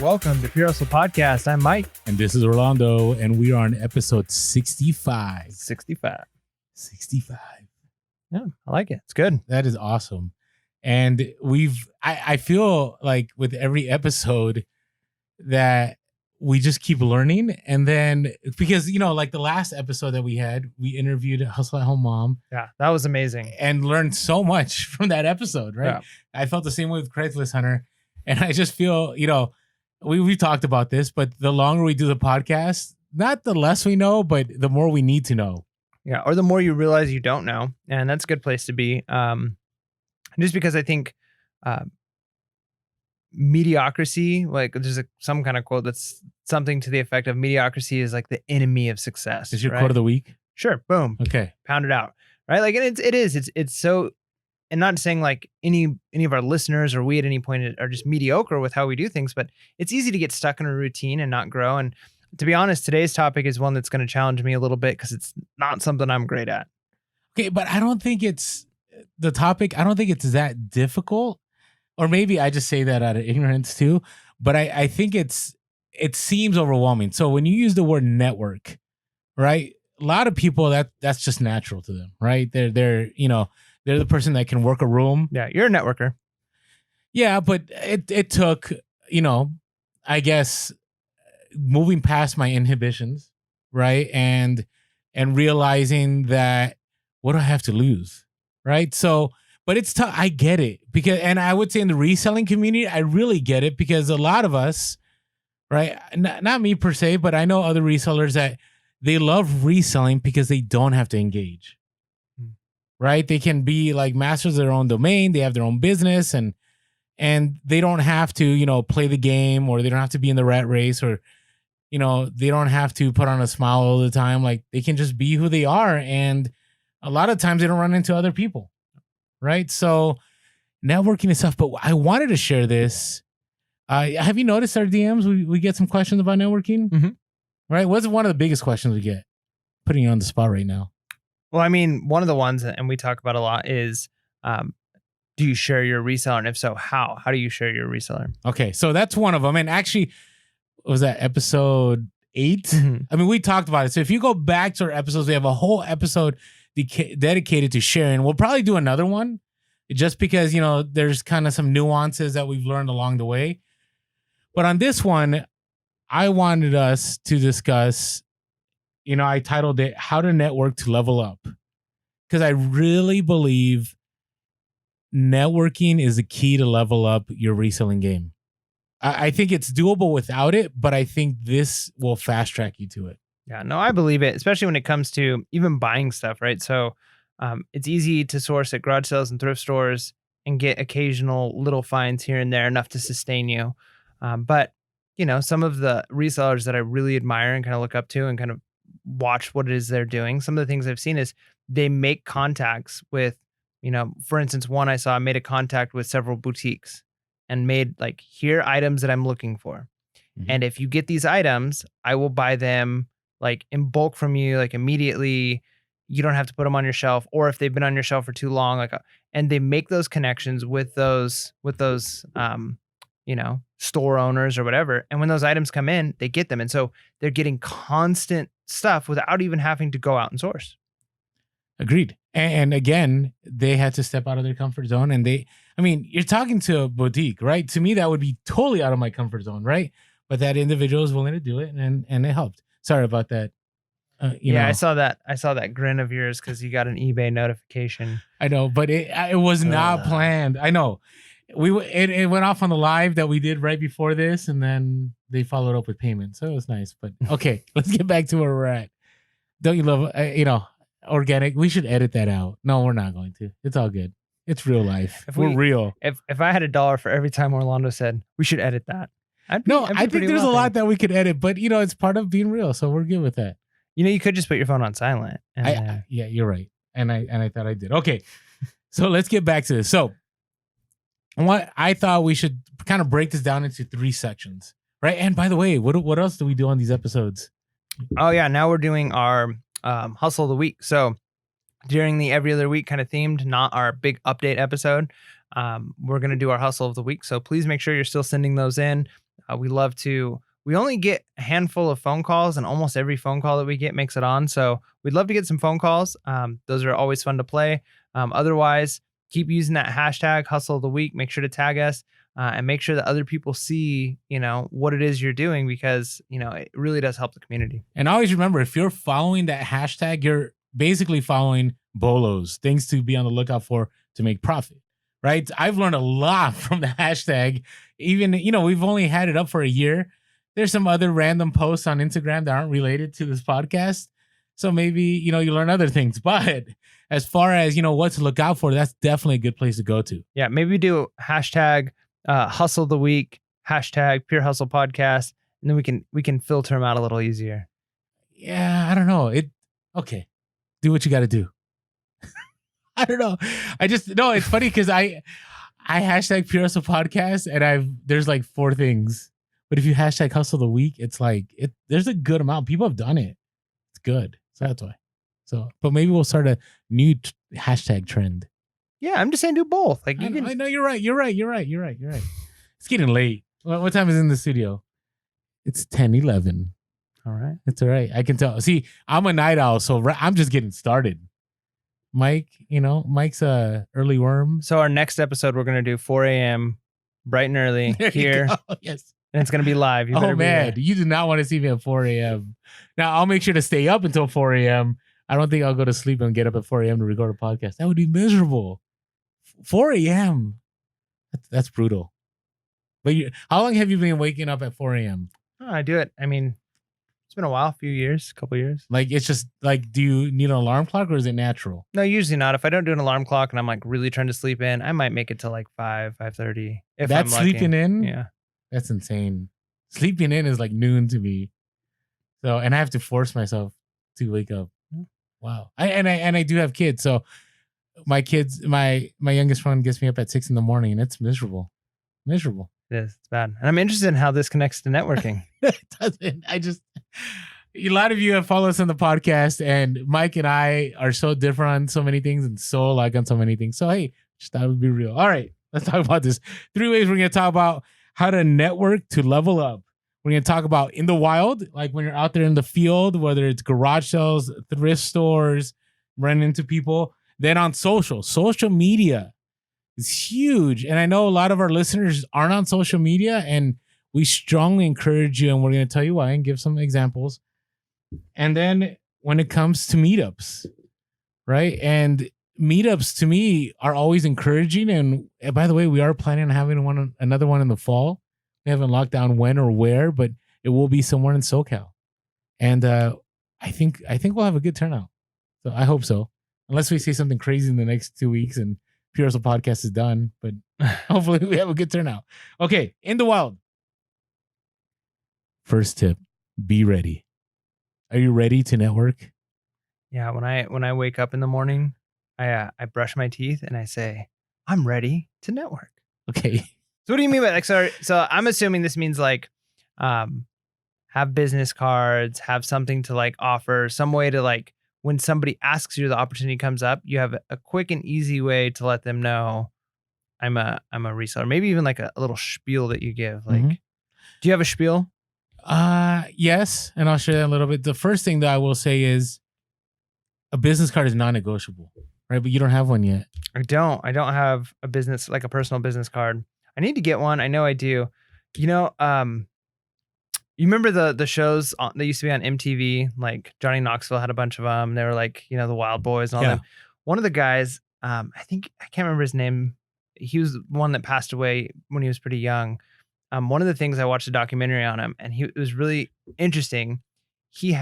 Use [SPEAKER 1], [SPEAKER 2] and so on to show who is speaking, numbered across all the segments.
[SPEAKER 1] Welcome to Pure Hustle Podcast. I'm Mike.
[SPEAKER 2] And this is Orlando, and we are on episode 65.
[SPEAKER 1] 65.
[SPEAKER 2] 65.
[SPEAKER 1] Yeah, I like it. It's good.
[SPEAKER 2] That is awesome. And I feel like with every episode that we just keep learning. And then, because, like the last episode that we had, we interviewed Hustle at Home Mom.
[SPEAKER 1] Yeah, that was amazing.
[SPEAKER 2] And learned so much from that episode, right? Yeah. I felt the same way with Craigslist Hunter. And I just feel, we've talked about this, but the longer we do the podcast, not the less we know, but the more we need to know.
[SPEAKER 1] Yeah, or the more you realize you don't know. And that's a good place to be. Just because I think mediocrity, like there's some kind of quote that's something to the effect of mediocrity is like the enemy of success.
[SPEAKER 2] Is your quote of the week?
[SPEAKER 1] Sure. Boom.
[SPEAKER 2] Okay.
[SPEAKER 1] Pound it out. Right. Like, and it's so, and not saying like any of our listeners or we at any point are just mediocre with how we do things, but it's easy to get stuck in a routine and not grow. And to be honest, today's topic is one that's going to challenge me a little bit because it's not something I'm great at. Okay.
[SPEAKER 2] But I don't think it's the topic. I don't think it's that difficult. Or maybe I just say that out of ignorance too. But I think it seems overwhelming. So when you use the word network, right? A lot of people that's just natural to them, right? They're the person that can work a room.
[SPEAKER 1] Yeah, you're a networker.
[SPEAKER 2] Yeah, but it took, I guess moving past my inhibitions, right? And realizing that what do I have to lose? Right? So, but it's tough. I get it and I would say in the reselling community, I really get it because a lot of us, right? Not me per se, but I know other resellers that they love reselling because they don't have to engage. Right? They can be like masters of their own domain. They have their own business and they don't have to, play the game, or they don't have to be in the rat race, or, they don't have to put on a smile all the time. Like they can just be who they are. And a lot of times they don't run into other people. Right? So networking is tough, but I wanted to share this. Have you noticed our DMs? We get some questions about networking, right? What's one of the biggest questions we get? Putting you on the spot right now.
[SPEAKER 1] Well, I mean, one of the ones, and we talk about a lot, is do you share your reseller? And if so, how? How do you share your reseller?
[SPEAKER 2] Okay, so that's one of them. And actually, was that episode 8?
[SPEAKER 1] Mm-hmm.
[SPEAKER 2] I mean, we talked about it. So if you go back to our episodes, we have a whole episode dedicated to sharing. We'll probably do another one just because, there's kind of some nuances that we've learned along the way. But on this one, I wanted us to discuss, I titled it How to Network to Level Up, because I really believe networking is the key to level up your reselling game. I think it's doable without it, but I think this will fast track you to it.
[SPEAKER 1] Yeah, no, I believe it, especially when it comes to even buying stuff, right? So it's easy to source at garage sales and thrift stores and get occasional little finds here and there, enough to sustain you. But, some of the resellers that I really admire and kind of look up to and kind of watch what it is they're doing, some of the things I've seen is they make contacts with, for instance, one I saw made a contact with several boutiques and made like, here items that I'm looking for. Mm-hmm. And if you get these items, I will buy them like in bulk from you, like immediately. You don't have to put them on your shelf, or if they've been on your shelf for too long, and they make those connections with those store owners or whatever. And when those items come in, they get them. And so they're getting constant stuff without even having to go out and source.
[SPEAKER 2] Agreed. And again, they had to step out of their comfort zone. And you're talking to a boutique, right? To me, that would be totally out of my comfort zone, right? But that individual is willing to do it, and it helped. Sorry about that.
[SPEAKER 1] I saw that grin of yours because you got an eBay notification.
[SPEAKER 2] I know, but it was not planned. I know. It went off on the live that we did right before this, and then they followed up with payment, so it was nice. But okay, let's get back to where we're at. Don't you love organic? We should edit that out. No, we're not going to. It's all good. It's real life. We're real.
[SPEAKER 1] If I had $1 for every time Orlando said we should edit that,
[SPEAKER 2] I think there's a lot that we could edit, but it's part of being real, so we're good with that.
[SPEAKER 1] You could just put your phone on silent.
[SPEAKER 2] Yeah, you're right. And I thought I did. Okay. So let's get back to this. So what I thought we should kind of break this down into 3 sections, right? And by the way, what else do we do on these episodes?
[SPEAKER 1] Oh yeah. Now we're doing our hustle of the week. So during the every other week kind of themed, not our big update episode, we're going to do our hustle of the week. So please make sure you're still sending those in. We only get a handful of phone calls, and almost every phone call that we get makes it on. So we'd love to get some phone calls. Those are always fun to play. Otherwise, keep using that hashtag hustle of the week. Make sure to tag us and make sure that other people see, what it is you're doing, because, it really does help the community.
[SPEAKER 2] And always remember, if you're following that hashtag, you're basically following BOLOs, things to be on the lookout for to make profit, right? I've learned a lot from the hashtag. Even, we've only had it up for a year. There's some other random posts on Instagram that aren't related to this podcast. So maybe, you learn other things. But as far as, what to look out for, that's definitely a good place to go to.
[SPEAKER 1] Yeah, maybe do hashtag hustle the week, hashtag pure hustle podcast, and then we can filter them out a little easier.
[SPEAKER 2] Yeah, I don't know. Okay. Do what you got to do. I don't know. It's funny because I hashtag pure hustle podcast, and there's like 4 things. But if you hashtag hustle the week, it's like there's a good amount. People have done it. It's good. So that's why. But maybe we'll start a new hashtag trend.
[SPEAKER 1] Yeah, I'm just saying do both. Like
[SPEAKER 2] I know you're right. It's getting late. What time is it in the studio? It's 10:11.
[SPEAKER 1] All right.
[SPEAKER 2] It's all right. I can tell. See, I'm a night owl, so I'm just getting started. Mike, Mike's a early worm.
[SPEAKER 1] So our next episode, we're going to do 4 a.m. bright and early here.
[SPEAKER 2] Yes.
[SPEAKER 1] And it's going to be live.
[SPEAKER 2] Oh, man. You do not want to see me at 4 a.m. Now, I'll make sure to stay up until 4 a.m. I don't think I'll go to sleep and get up at 4 a.m. to record a podcast. That would be miserable. 4 a.m. That's brutal. But how long have you been waking up at 4 a.m.?
[SPEAKER 1] Oh, I do it. I mean, it's been a while, a couple years.
[SPEAKER 2] Like, it's just like, do you need an alarm clock or is it natural?
[SPEAKER 1] No, usually not. If I don't do an alarm clock and I'm like really trying to sleep in, I might make it to like 5:30. If
[SPEAKER 2] that's
[SPEAKER 1] I'm lucky.
[SPEAKER 2] Sleeping in?
[SPEAKER 1] Yeah.
[SPEAKER 2] That's insane. Sleeping in is like noon to me. So, and I have to force myself to wake up. Wow. I do have kids. So my kids, my youngest one gets me up at 6 a.m. and it's miserable. Miserable.
[SPEAKER 1] It is. It's bad. And I'm interested in how this connects to networking.
[SPEAKER 2] It doesn't. A lot of you have followed us on the podcast, and Mike and I are so different on so many things and so alike on so many things. So, hey, just thought it would be real. All right, let's talk about this. 3 ways we're going to talk about how to network to level up. We're going to talk about in the wild, like when you're out there in the field, whether it's garage sales, thrift stores, running into people. Then on social media is huge. And I know a lot of our listeners aren't on social media, and we strongly encourage you, and we're going to tell you why and give some examples. And then when it comes to meetups, right? And meetups to me are always encouraging. And by the way, we are planning on having another one in the fall. We haven't locked down when or where, but it will be somewhere in SoCal. And I think we'll have a good turnout. So I hope so. Unless we say something crazy in the next 2 weeks and Pure Hustle Podcast is done. But hopefully we have a good turnout. Okay, in the wild. First tip, be ready. Are you ready to network?
[SPEAKER 1] Yeah, when I wake up in the morning, I brush my teeth and I say, I'm ready to network.
[SPEAKER 2] Okay.
[SPEAKER 1] So what do you mean by like, so I'm assuming this means like have business cards, have something to like offer, some way to like when somebody asks you, the opportunity comes up, you have a quick and easy way to let them know I'm a reseller. Maybe even like a little spiel that you give. Like, do you have a spiel?
[SPEAKER 2] Yes, and I'll share that a little bit. The first thing that I will say is a business card is non-negotiable, right? But you don't have one yet.
[SPEAKER 1] I don't have a business, like a personal business card. I need to get one. I know I do. You remember the shows that used to be on MTV? Like Johnny Knoxville had a bunch of them. They were like, the Wild Boys and all them. One of the guys, I can't remember his name. He was the one that passed away when he was pretty young. One of the things I watched a documentary on him, and it was really interesting. He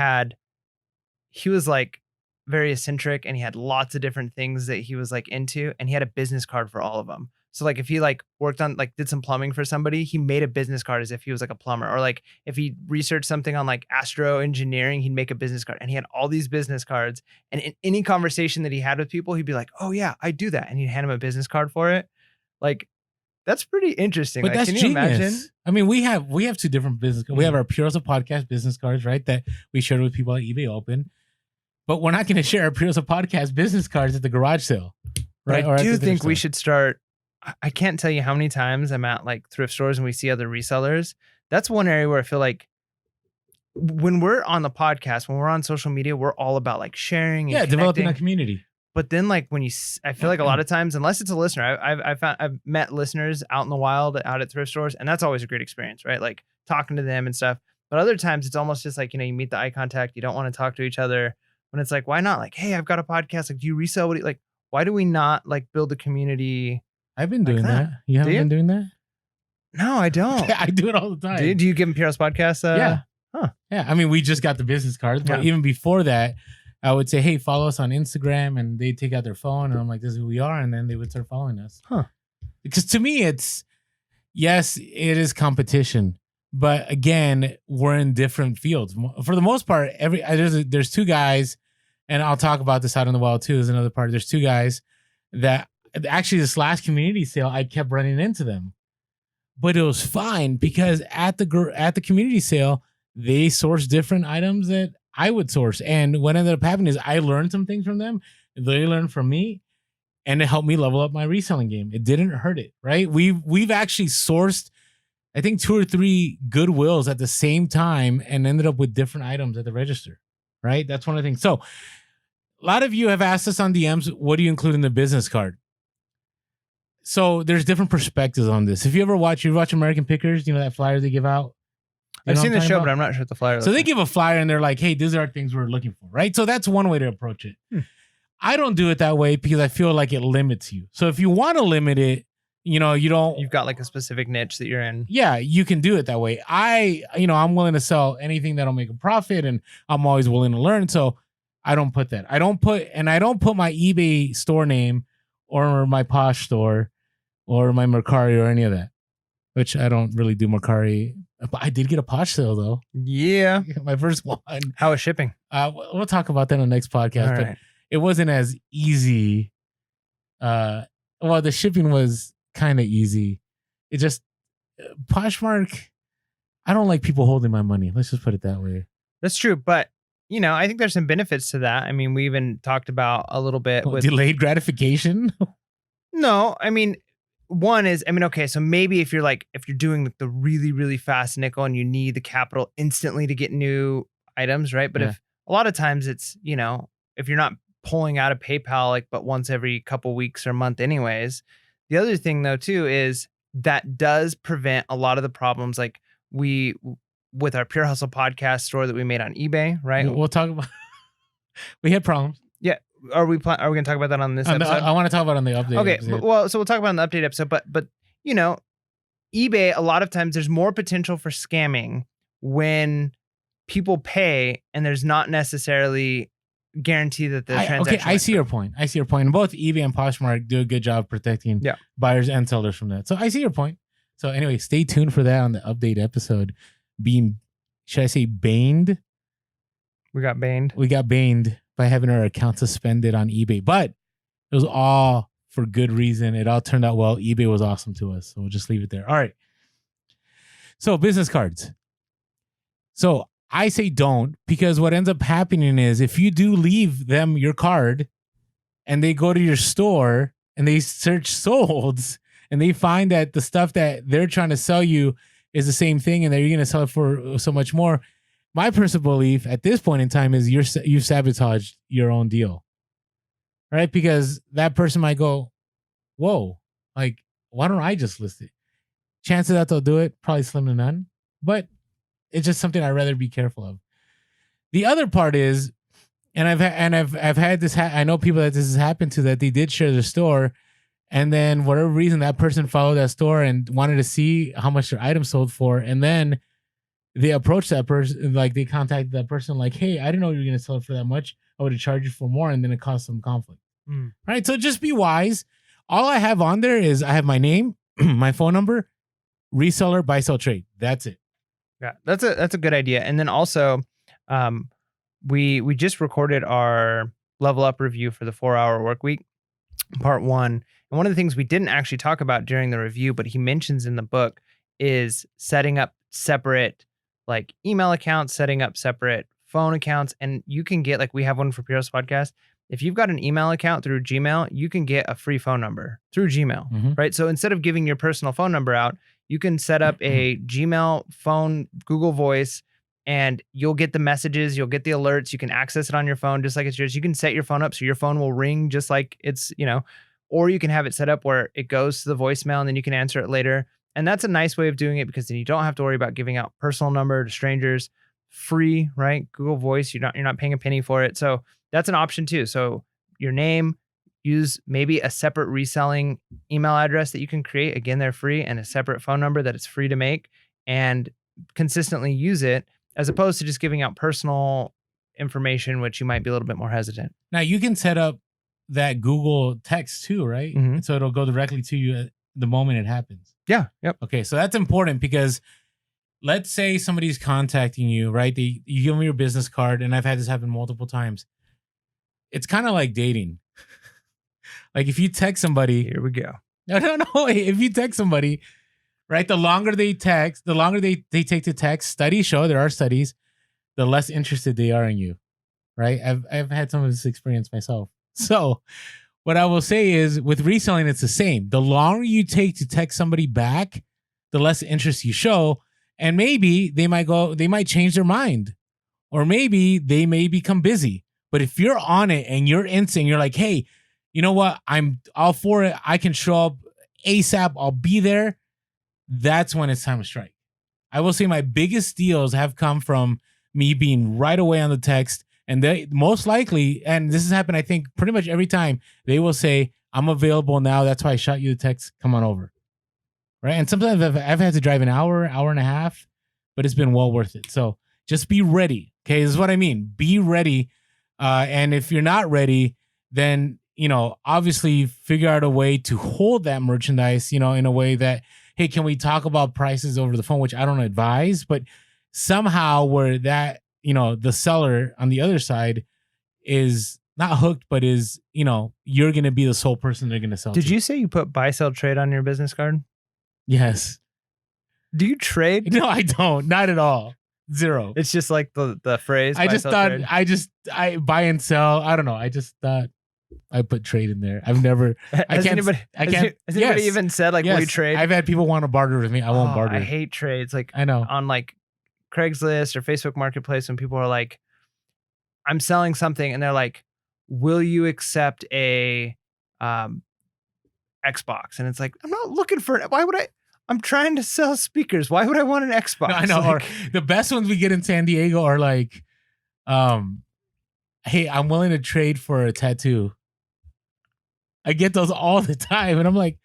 [SPEAKER 1] was like very eccentric, and he had lots of different things that he was like into, and he had a business card for all of them. So like if he like worked on like did some plumbing for somebody, he made a business card as if he was like a plumber, or like if he researched something on like astro engineering, he'd make a business card, and he had all these business cards. And in any conversation that he had with people, he'd be like, "Oh yeah, I do that," and he'd hand him a business card for it. Like that's pretty interesting.
[SPEAKER 2] But
[SPEAKER 1] like,
[SPEAKER 2] that's
[SPEAKER 1] can you
[SPEAKER 2] genius.
[SPEAKER 1] imagine?
[SPEAKER 2] I mean, we have 2 different business cards. We have our Pure Hustle Podcast business cards, right? That we shared with people at eBay Open. But we're not going to share our Pure Hustle Podcast business cards at the garage sale, right?
[SPEAKER 1] I do think we should start. I can't tell you how many times I'm at like thrift stores and we see other resellers that's one area where I feel like when we're on the podcast, when we're on social media, we're all about like sharing and
[SPEAKER 2] developing a
[SPEAKER 1] connecting.
[SPEAKER 2] community.
[SPEAKER 1] But then like when I feel like a lot of times, unless it's a listener, I've met listeners out in the wild, out at thrift stores, and that's always a great experience, right? Like talking to them and stuff. But other times it's almost just like, you meet the eye contact, you don't want to talk to each other. When it's like, why not? Like, hey, I've got a podcast. Like, do you resell? Like, why do we not like build a community?
[SPEAKER 2] I've been
[SPEAKER 1] like
[SPEAKER 2] doing that. You haven't been doing that?
[SPEAKER 1] No, I don't.
[SPEAKER 2] I do it all the time.
[SPEAKER 1] Do you give them PRS podcast?
[SPEAKER 2] Yeah.
[SPEAKER 1] Huh.
[SPEAKER 2] Yeah. I mean, we just got the business cards, but even before that, I would say, hey, follow us on Instagram, and they take out their phone and I'm like, this is who we are. And then they would start following us.
[SPEAKER 1] Huh.
[SPEAKER 2] Because to me, yes, it is competition, but again, we're in different fields. For the most part, there's two guys, and I'll talk about this out in the wild too, is another part. There's two guys that actually this last community sale, I kept running into them. But it was fine because at the community sale, they source different items that I would source. And what ended up happening is I learned some things from them. They learned from me, and it helped me level up my reselling game. It didn't hurt it, right? We've actually sourced, I think, 2 or 3 Goodwills at the same time and ended up with different items at the register, right? That's one of the things. So a lot of you have asked us on DMs, what do you include in the business card? So there's different perspectives on this. If you watch American Pickers, that flyer they give out.
[SPEAKER 1] I've seen the show, but I'm not sure what the flyer.
[SPEAKER 2] So they give a flyer and they're like, hey, these are things we're looking for, right? So that's one way to approach it. I don't do it that way because I feel like it limits you. So if you want to limit it, you don't.
[SPEAKER 1] You've got like a specific niche that you're in.
[SPEAKER 2] Yeah, you can do it that way. I'm willing to sell anything that'll make a profit, and I'm always willing to learn. So I don't put that. I don't put my eBay store name or my Posh store or my Mercari or any of that, which I don't really do Mercari. But I did get a Posh sale though.
[SPEAKER 1] Yeah.
[SPEAKER 2] My first one.
[SPEAKER 1] How was shipping?
[SPEAKER 2] We'll talk about that in the next podcast.
[SPEAKER 1] All
[SPEAKER 2] but
[SPEAKER 1] right.
[SPEAKER 2] It wasn't as easy. The shipping was kind of easy. It just, Poshmark, I don't like people holding my money. Let's just put it that way.
[SPEAKER 1] That's true. But, I think there's some benefits to that. I mean, we even talked about a little bit with
[SPEAKER 2] delayed gratification.
[SPEAKER 1] No, I mean, one is, okay, so maybe if you're doing the really, really fast nickel and you need the capital instantly to get new items, right? But if a lot of times it's, if you're not pulling out of PayPal, but once every couple weeks or month anyways. The other thing though, too, is that does prevent a lot of the problems with our Pure Hustle podcast store that we made on eBay, right?
[SPEAKER 2] We'll talk about, we had problems.
[SPEAKER 1] Yeah. Are we going to talk about that on this episode?
[SPEAKER 2] I want to talk about it on the update.
[SPEAKER 1] Okay.
[SPEAKER 2] Episode.
[SPEAKER 1] So we'll talk about it on the update episode, but eBay, a lot of times there's more potential for scamming when people pay and there's not necessarily guarantee that the transaction.
[SPEAKER 2] I see your point. And both eBay and Poshmark do a good job protecting buyers and sellers from that. So I see your point. So anyway, stay tuned for that on the update episode. Should I say baned?
[SPEAKER 1] We got baned.
[SPEAKER 2] We got baned by having our account suspended on eBay, but it was all for good reason. It all turned out well. eBay was awesome to us. So we'll just leave it there. All right. So business cards. So I say don't, because what ends up happening is if you do leave them your card and they go to your store and they search solds and they find that the stuff that they're trying to sell you is the same thing and that you're going to sell it for so much more, my personal belief at this point in time is you've sabotaged your own deal, right? Because that person might go, whoa, why don't I just list it? Chances that they'll do it, probably slim to none, but it's just something I'd rather be careful of. The other part is, and I've had this, I know people that this has happened to, that they did share their store, and then whatever reason that person followed that store and wanted to see how much their item sold for, and then they approached that person, they contacted that person hey, I didn't know you were going to sell it for that much. I would have charged you for more, and then it caused some conflict. Right? So just be wise. All I have on there is I have my name, my phone number, reseller, buy, sell, trade. That's it.
[SPEAKER 1] Yeah, that's a good idea. And then also, we just recorded our level up review for the 4-hour work week, part 1. And one of the things we didn't actually talk about during the review, but he mentions in the book, is setting up separate email accounts, setting up separate phone accounts. And you can get, we have one for Piero's podcast. If you've got an email account through Gmail, you can get a free phone number through Gmail, right? So instead of giving your personal phone number out, You can set up a Gmail, phone, Google Voice, and you'll get the messages, you'll get the alerts. You can access it on your phone just like it's yours. You can set your phone up so your phone will ring just like it's, or you can have it set up where it goes to the voicemail and then you can answer it later. And that's a nice way of doing it because then you don't have to worry about giving out personal number to strangers. Free, right? Google Voice, you're not paying a penny for it. So that's an option too. So your name, use maybe a separate reselling email address that you can create. Again, they're free, and a separate phone number that it's free to make, and consistently use it as opposed to just giving out personal information, which you might be a little bit more hesitant.
[SPEAKER 2] Now you can set up that Google text too, right?
[SPEAKER 1] Mhm.
[SPEAKER 2] So it'll go directly to you at the moment it happens.
[SPEAKER 1] Yeah. Yep.
[SPEAKER 2] Okay, so that's important because let's say somebody's contacting you, right? You give them your business card, and I've had this happen multiple times. It's kind of like dating. Like if you text somebody,
[SPEAKER 1] Here we go.
[SPEAKER 2] no. If you text somebody, right, the longer they text, the longer they take to text. Studies show, there are studies, the less interested they are in you, right? I've had some of this experience myself. So what I will say is with reselling, it's the same. The longer you take to text somebody back, the less interest you show. And maybe they might change their mind, or maybe they may become busy. But if you're on it and you're instant, you're like, hey, you know what? I'm all for it. I can show up ASAP. I'll be there. That's when it's time to strike. I will say my biggest deals have come from me being right away on the text. And they most likely, and this has happened, I think, pretty much every time, they will say, I'm available now. That's why I shot you the text. Come on over. Right. And sometimes I've had to drive an hour and a half, but it's been well worth it. So just be ready. Okay. This is what I mean. Be ready. And if you're not ready, then, obviously figure out a way to hold that merchandise, in a way that, hey, can we talk about prices over the phone, which I don't advise, but somehow where that, the seller on the other side is not hooked, but is, you're going to be the sole person they're going to sell to.
[SPEAKER 1] Did you say you put buy, sell, trade on your business card?
[SPEAKER 2] Yes.
[SPEAKER 1] Do you trade?
[SPEAKER 2] No, I don't. Not at all. Zero.
[SPEAKER 1] It's just like the phrase.
[SPEAKER 2] I
[SPEAKER 1] buy,
[SPEAKER 2] just
[SPEAKER 1] sell,
[SPEAKER 2] thought
[SPEAKER 1] trade.
[SPEAKER 2] I buy and sell. I don't know. I just thought I put trade in there. I've never.
[SPEAKER 1] Has anybody even said like, will you trade?
[SPEAKER 2] I've had people want to barter with me. I won't barter.
[SPEAKER 1] I hate trades. Like
[SPEAKER 2] I know
[SPEAKER 1] on like Craigslist or Facebook Marketplace when people are like, I'm selling something and they're like, will you accept a Xbox? And it's like, I'm not looking for it. Why would I'm trying to sell speakers. Why would I want an Xbox?
[SPEAKER 2] No, I know.
[SPEAKER 1] Like,
[SPEAKER 2] or the best ones we get in San Diego are like, hey, I'm willing to trade for a tattoo. I get those all the time. And I'm like,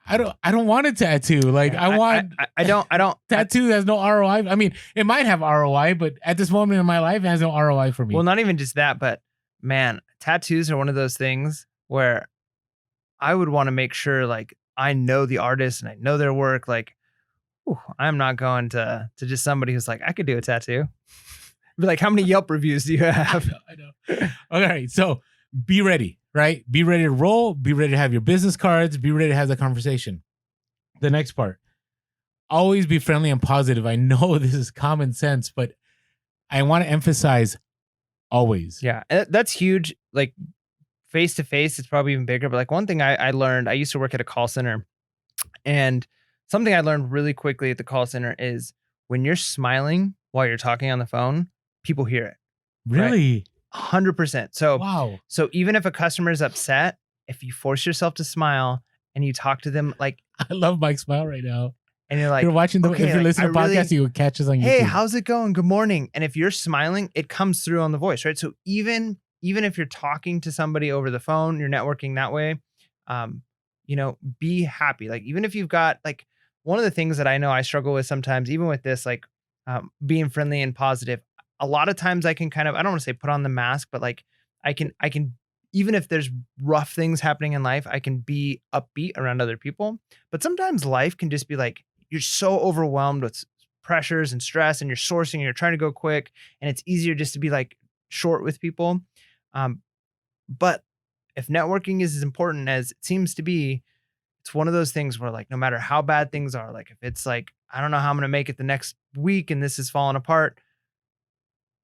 [SPEAKER 2] I don't want a tattoo. Like I don't tattoo has no ROI. I mean, it might have ROI, but at this moment in my life, it has no ROI for me.
[SPEAKER 1] Well, not even just that, but man, tattoos are one of those things where I would want to make sure like I know the artist and I know their work. Like, I'm not going to just somebody who's like, I could do a tattoo. Be like, how many Yelp reviews do you have?
[SPEAKER 2] I know. All right. So be ready, right? Be ready to roll. Be ready to have your business cards. Be ready to have the conversation. The next part, always be friendly and positive. I know this is common sense, but I want to emphasize always.
[SPEAKER 1] Yeah, that's huge. Like face to face, it's probably even bigger. But like one thing I learned, I used to work at a call center, and something I learned really quickly at the call center is when you're smiling while you're talking on the phone, people hear it.
[SPEAKER 2] Really?
[SPEAKER 1] Right? 100%. So
[SPEAKER 2] wow.
[SPEAKER 1] So even if a customer is upset, if you force yourself to smile and you talk to them like,
[SPEAKER 2] I love Mike's smile right now.
[SPEAKER 1] And you're like,
[SPEAKER 2] you're watching if you're listening to podcasts, you would catch us on YouTube.
[SPEAKER 1] Hey, how's it going? Good morning. And if you're smiling, it comes through on the voice, right? So even if you're talking to somebody over the phone, you're networking that way, be happy. Like even if you've got like one of the things that I know I struggle with sometimes, even with this, like being friendly and positive, a lot of times I can kind of, I don't want to say put on the mask, but like I can, even if there's rough things happening in life, I can be upbeat around other people. But sometimes life can just be like, you're so overwhelmed with pressures and stress and you're sourcing and you're trying to go quick. And it's easier just to be like short with people. But if networking is as important as it seems to be, it's one of those things where like, no matter how bad things are, like if it's like, I don't know how I'm going to make it the next week and this is falling apart,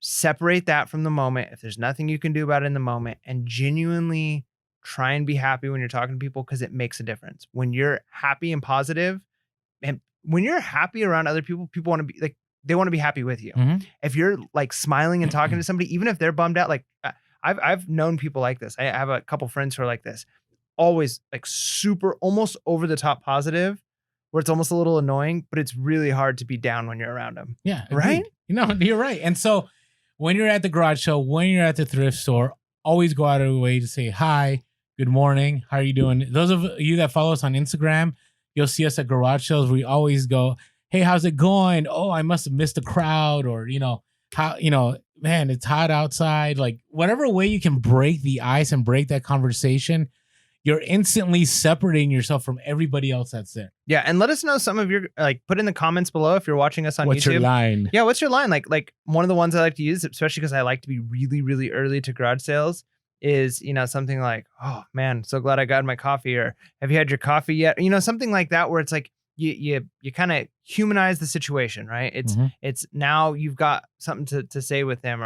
[SPEAKER 1] separate that from the moment. If there's nothing you can do about it in the moment, and genuinely try and be happy when you're talking to people, because it makes a difference. When you're happy and positive, and when you're happy around other people, people want to be like, they want to be happy with you.
[SPEAKER 2] Mhm.
[SPEAKER 1] If you're like smiling and talking to somebody, even if they're bummed out, like I've known people like this. I have a couple friends who are like this, always like super, almost over the top positive, where it's almost a little annoying, but it's really hard to be down when you're around them.
[SPEAKER 2] Yeah,
[SPEAKER 1] Right?
[SPEAKER 2] agreed. You're right. And so when you're at the garage sale, when you're at the thrift store, always go out of your way to say hi, good morning, how are you doing? Those of you that follow us on Instagram, you'll see us at garage sales. We always go, hey, how's it going? Oh, I must have missed the crowd, or how man, it's hot outside. Like whatever way you can break the ice and break that conversation, you're instantly separating yourself from everybody else that's there.
[SPEAKER 1] Yeah, and let us know some of your like. Put in the comments below if you're watching us on
[SPEAKER 2] What's
[SPEAKER 1] YouTube.
[SPEAKER 2] your line?
[SPEAKER 1] Yeah, what's your line? Like one of the ones I like to use, especially because I like to be really, really early to garage sales, is something like, "Oh man, so glad I got my coffee," or "Have you had your coffee yet?" Something like that, where it's like you kind of humanize the situation, right?
[SPEAKER 2] Mhm.
[SPEAKER 1] It's now you've got something to say with them,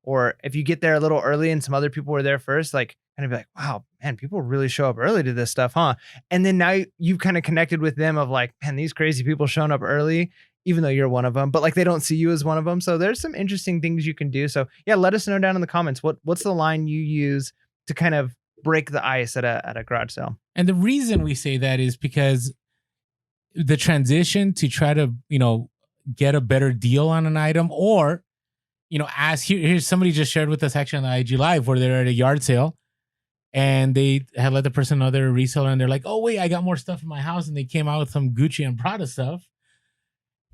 [SPEAKER 1] or if you get there a little early and some other people were there first, like kind of be like, "Wow, man, people really show up early to this stuff, huh?" And then now you've kind of connected with them of like, "Man, these crazy people showing up early." Even though you're one of them, but like they don't see you as one of them. So there's some interesting things you can do. So yeah, let us know down in the comments what's the line you use to kind of break the ice at a garage sale.
[SPEAKER 2] And the reason we say that is because the transition to try to, get a better deal on an item, or, as here's somebody just shared with us actually on the IG Live where they're at a yard sale and they had let the person know they're a reseller and they're like, oh, wait, I got more stuff in my house. And they came out with some Gucci and Prada stuff.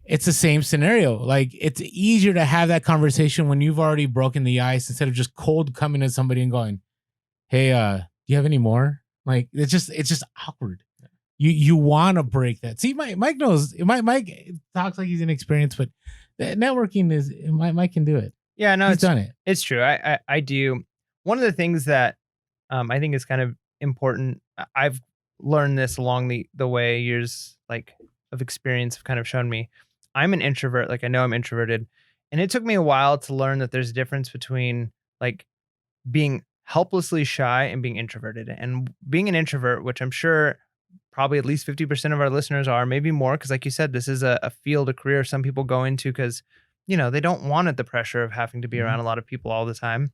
[SPEAKER 2] It's the same scenario. Like it's easier to have that conversation when you've already broken the ice instead of just cold coming to somebody and going, hey, do you have any more? Like it's just awkward. You want to break that. See, Mike knows. Mike talks like he's inexperienced, but networking is Mike can do it.
[SPEAKER 1] Yeah, no,
[SPEAKER 2] He's done it.
[SPEAKER 1] it's true. I do. One of the things that I think is kind of important. I've learned this along the way. Years like of experience have kind of shown me. I'm an introvert. Like I know I'm introverted, and it took me a while to learn that there's a difference between like being helplessly shy and being introverted. And being an introvert, which I'm sure probably at least 50% of our listeners are, maybe more, because like you said, this is a field, a career some people go into because, they don't want the pressure of having to be
[SPEAKER 2] Mhm.
[SPEAKER 1] around a lot of people all the time.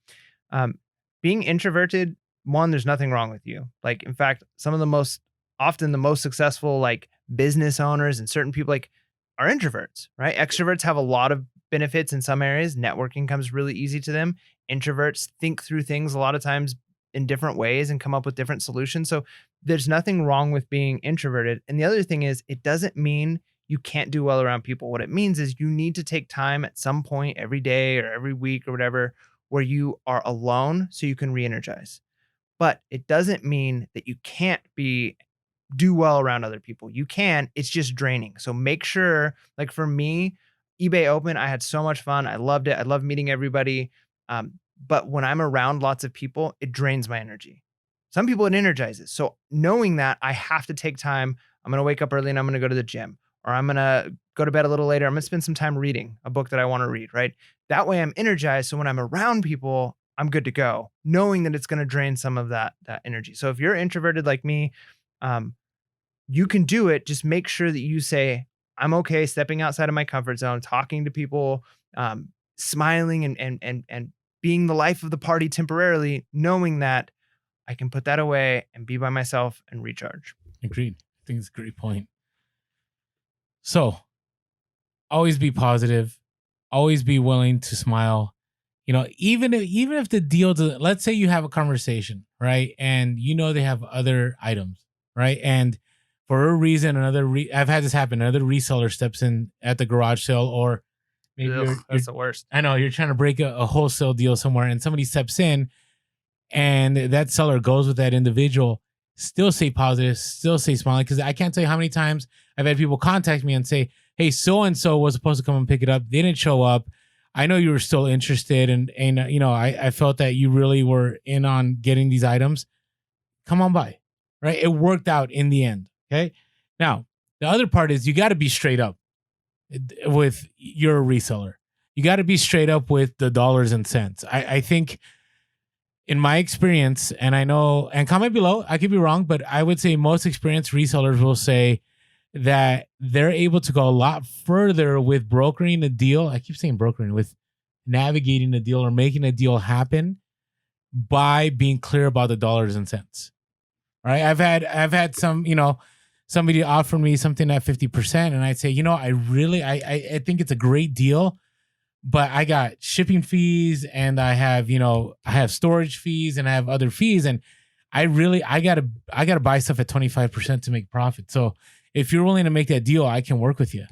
[SPEAKER 1] Um, Being introverted, one, there's nothing wrong with you. Like, in fact, some of the often the most successful, like business owners and certain people, like, are introverts, right? Extroverts have a lot of benefits in some areas. Networking comes really easy to them. Introverts think through things a lot of times in different ways and come up with different solutions. So there's nothing wrong with being introverted. And the other thing is, it doesn't mean you can't do well around people. What it means is you need to take time at some point every day or every week or whatever where you are alone so you can re-energize. But it doesn't mean that you can't do well around other people. You can, it's just draining. So make sure, like for me, eBay Open, I had so much fun. I loved it. I love meeting everybody. But when I'm around lots of people, it drains my energy. Some people it energizes. So knowing that I have to take time, I'm going to wake up early and I'm going to go to the gym, or I'm going to go to bed a little later. I'm going to spend some time reading a book that I want to read, right? That way I'm energized. So when I'm around people, I'm good to go, knowing that it's going to drain some of that energy. So if you're introverted like me, um, you can do it. Just make sure that you say, I'm okay stepping outside of my comfort zone, talking to people, smiling and being the life of the party temporarily, knowing that I can put that away and be by myself and recharge.
[SPEAKER 2] Agreed. I think it's a great point. So always be positive. Always be willing to smile. Even if the deal doesn't, let's say you have a conversation, right? And they have other items, right? And for a reason, I've had this happen. Another reseller steps in at the garage sale, or maybe
[SPEAKER 1] Ugh, that's the worst.
[SPEAKER 2] I know you're trying to break a wholesale deal somewhere, and somebody steps in, and that seller goes with that individual. Still say positive, still say smiling, because I can't tell you how many times I've had people contact me and say, "Hey, so and so was supposed to come and pick it up. They didn't show up. I know you were still interested, and I felt that you really were in on getting these items. Come on by." Right? It worked out in the end. Okay. Now, the other part is you got to be straight up with your reseller. You got to be straight up with the dollars and cents. I think in my experience, and I know, and comment below, I could be wrong, but I would say most experienced resellers will say that they're able to go a lot further with brokering a deal. I keep saying brokering, with navigating a deal or making a deal happen by being clear about the dollars and cents. Right? I've had some, somebody offer me something at 50%, and I'd say, I think it's a great deal, but I got shipping fees, and I have storage fees, and I have other fees, and I gotta buy stuff at 25% to make profit. So if you're willing to make that deal, I can work with you.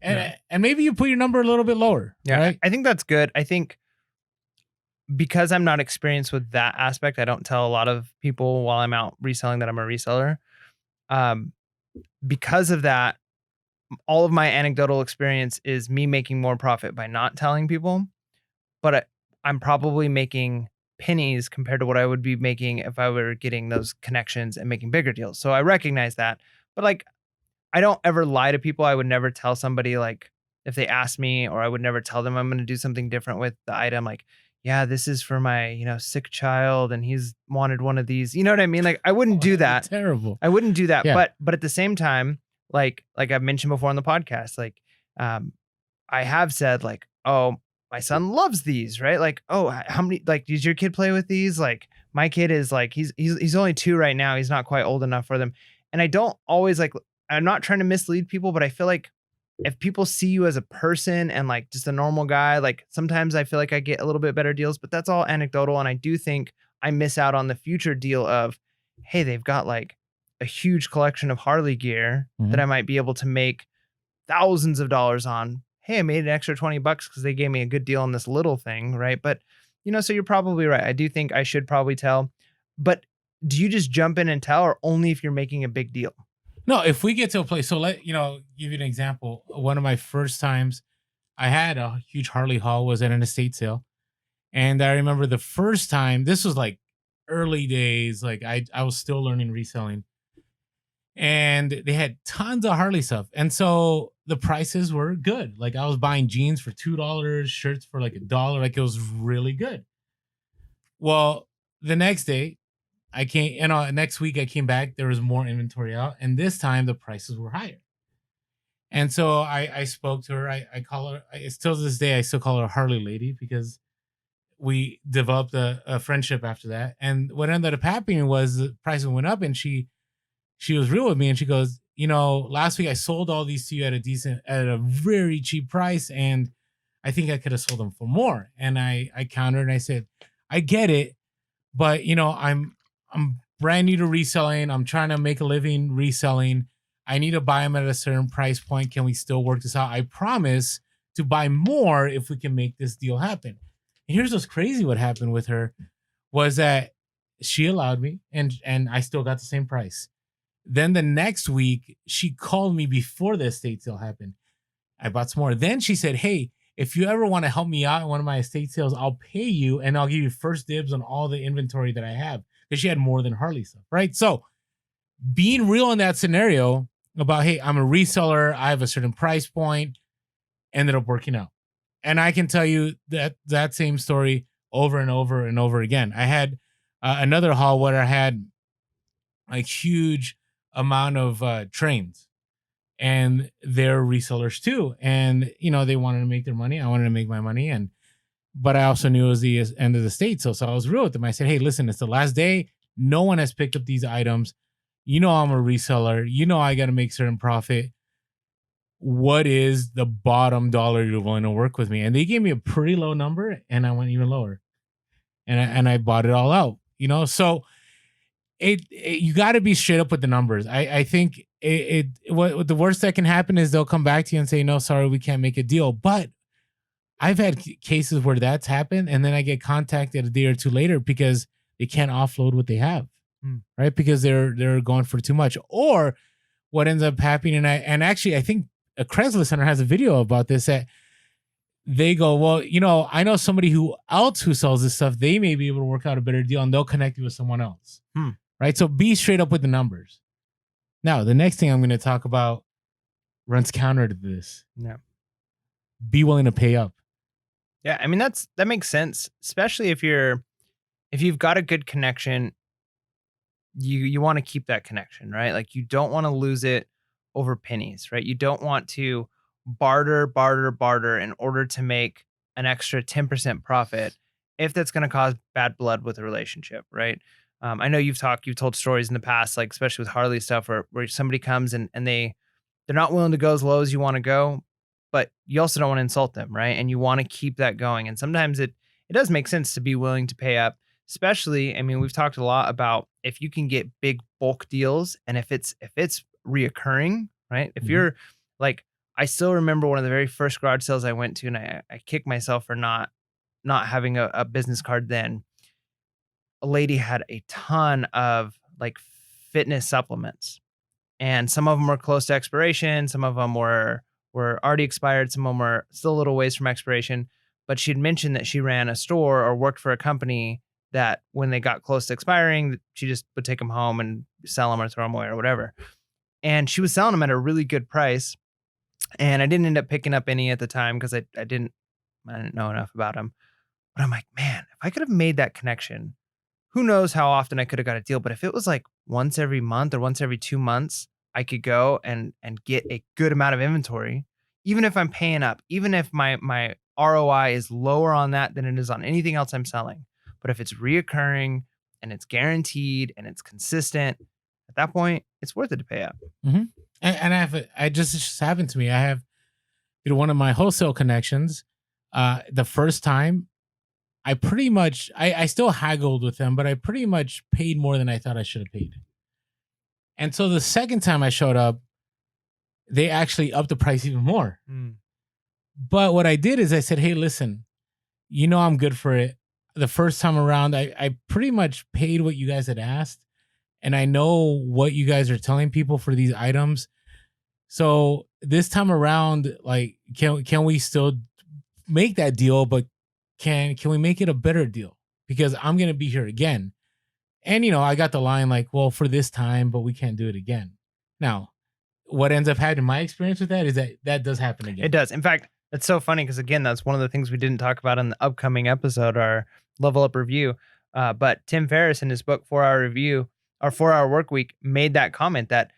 [SPEAKER 2] And
[SPEAKER 1] Yeah.
[SPEAKER 2] and maybe you put your number a little bit lower.
[SPEAKER 1] Yeah,
[SPEAKER 2] Right?
[SPEAKER 1] I think that's good. I think because I'm not experienced with that aspect, I don't tell a lot of people while I'm out reselling that I'm a reseller. Um, because of that, all of my anecdotal experience is me making more profit by not telling people, but I'm probably making pennies compared to what I would be making if I were getting those connections and making bigger deals. So I recognize that. But like I don't ever lie to people. I would never tell somebody like if they ask me, or I would never tell them I'm going to do something different with the item. Like, yeah, this is for my, sick child and he's wanted one of these. You know what I mean? Like I wouldn't do
[SPEAKER 2] That'd be
[SPEAKER 1] that.
[SPEAKER 2] terrible.
[SPEAKER 1] I wouldn't do that.
[SPEAKER 2] Yeah.
[SPEAKER 1] But at the same time, like I've mentioned before on the podcast, like um I have said like, oh, my son loves these, right? Like, oh, how many like does your kid play with these? Like my kid is like he's only 2 right now. He's not quite old enough for them. And I don't always like I'm not trying to mislead people, but I feel like if people see you as a person and like just a normal guy, like sometimes I feel like I get a little bit better deals, but that's all anecdotal. And I do think I miss out on the future deal of, hey, they've got like a huge collection of Harley gear that
[SPEAKER 2] Mhm.
[SPEAKER 1] I might be able to make thousands of dollars on. Hey, I made an extra 20 bucks because they gave me a good deal on this little thing, right? But so you're probably right. I do think I should probably tell. But do you just jump in and tell, or only if you're making a big deal?
[SPEAKER 2] No, if we get to a place, so give you an example. One of my first times I had a huge Harley haul was at an estate sale. And I remember the first time, this was like early days, like I was still learning reselling. And they had tons of Harley stuff. And so the prices were good. Like I was buying jeans for $2, shirts for like $1. Like it was really good. Well, the next day, next week I came back, there was more inventory out. And this time the prices were higher. And so I spoke to her. I call her, still to this day, I still call her Harley Lady because we developed a friendship after that. And what ended up happening was the prices went up, and she was real with me, and she goes, last week I sold all these to you at a very cheap price, and I think I could have sold them for more. And I countered and I said, I get it, but I'm brand new to reselling. I'm trying to make a living reselling. I need to buy them at a certain price point. Can we still work this out? I promise to buy more if we can make this deal happen. And here's what's crazy. What happened with her was that she allowed me, and I still got the same price. Then the next week, she called me before the estate sale happened. I bought some more. Then she said, hey, if you ever want to help me out in one of my estate sales, I'll pay you and I'll give you first dibs on all the inventory that I have. Because she had more than Harley stuff, right? So being real in that scenario about, hey, I'm a reseller, I have a certain price point, ended up working out. And I can tell you that same story over and over and over again. I had another haul where I had a huge amount of trains, and they're resellers too. And they wanted to make their money. I wanted to make my money, but I also knew it was the end of the state. So I was real with them. I said, hey, listen, it's the last day. No one has picked up these items. I'm a reseller. I got to make certain profit. What is the bottom dollar you're willing to work with me? And they gave me a pretty low number, and I went even lower, and I bought it all out. So you got to be straight up with the numbers. I think what the worst that can happen is they'll come back to you and say, no, sorry, we can't make a deal. But I've had cases where that's happened, and then I get contacted a day or two later because they can't offload what they have, right? Because they're going for too much. Or what ends up happening, and actually I think a Craigslist Center has a video about this, that they go, well, I know somebody who sells this stuff. They may be able to work out a better deal, and they'll connect you with someone else. Right? So be straight up with the numbers. Now, the next thing I'm going to talk about runs counter to this.
[SPEAKER 1] Yeah.
[SPEAKER 2] Be willing to pay up.
[SPEAKER 1] Yeah, I mean that makes sense, especially if you've got a good connection, you want to keep that connection, right? Like you don't want to lose it over pennies, right? You don't want to barter in order to make an extra 10% profit if that's going to cause bad blood with a relationship, right? I know you've told stories in the past, like especially with Harley stuff, where somebody comes and they're not willing to go as low as you want to go, but you also don't want to insult them, right? And you want to keep that going. And sometimes it does make sense to be willing to pay up, especially, I mean, we've talked a lot about if you can get big bulk deals and if it's reoccurring, right? If
[SPEAKER 2] Mhm.
[SPEAKER 1] you're like, I still remember one of the very first garage sales I went to, and I kicked myself for not having a business card then. A lady had a ton of like fitness supplements, and some of them were close to expiration, some of them were already expired, some of them were still a little ways from expiration. But she'd mentioned that she ran a store or worked for a company that when they got close to expiring, she just would take them home and sell them or throw them away or whatever. And she was selling them at a really good price. And I didn't end up picking up any at the time because I didn't know enough about them. But I'm like, man, if I could have made that connection, who knows how often I could have got a deal. But if it was like once every month or once every 2 months, I could go and get a good amount of inventory, even if I'm paying up, even if my ROI is lower on that than it is on anything else I'm selling. But if it's reoccurring and it's guaranteed and it's consistent, at that point, it's worth it to pay up.
[SPEAKER 2] Mhm. And it just happened to me. I have, one of my wholesale connections. The first time, I still haggled with them, but I pretty much paid more than I thought I should have paid. And so the second time I showed up, they actually upped the price even more.
[SPEAKER 1] Mm.
[SPEAKER 2] But what I did is I said, hey, listen, I'm good for it. The first time around, I pretty much paid what you guys had asked. And I know what you guys are telling people for these items. So this time around, like, can we still make that deal? But can we make it a better deal? Because I'm gonna be here again. And I got the line like, well, for this time, but we can't do it again. Now, what ends up happening, my experience with that is that does happen again.
[SPEAKER 1] It does. In fact, it's so funny because again, that's one of the things we didn't talk about in the upcoming episode, our level up review. But Tim Ferriss in his book 4 Hour Review or 4 Hour Work Week made that comment that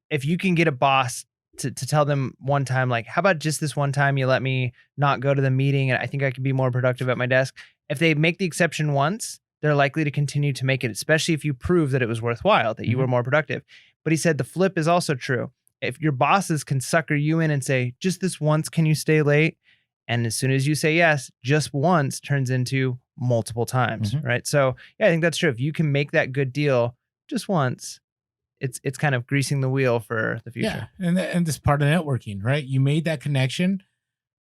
[SPEAKER 1] if you can get a boss to tell them one time, like, how about just this one time you let me not go to the meeting and I think I could be more productive at my desk. If they make the exception once, they're likely to continue to make it, especially if you prove that it was worthwhile, that you were more productive. But he said the flip is also true. If your bosses can sucker you in and say, just this once, can you stay late? And as soon as you say yes, just once turns into multiple times, right? So yeah, I think that's true. If you can make that good deal just once, it's kind of greasing the wheel for the future.
[SPEAKER 2] Yeah, and this part of networking, right? You made that connection,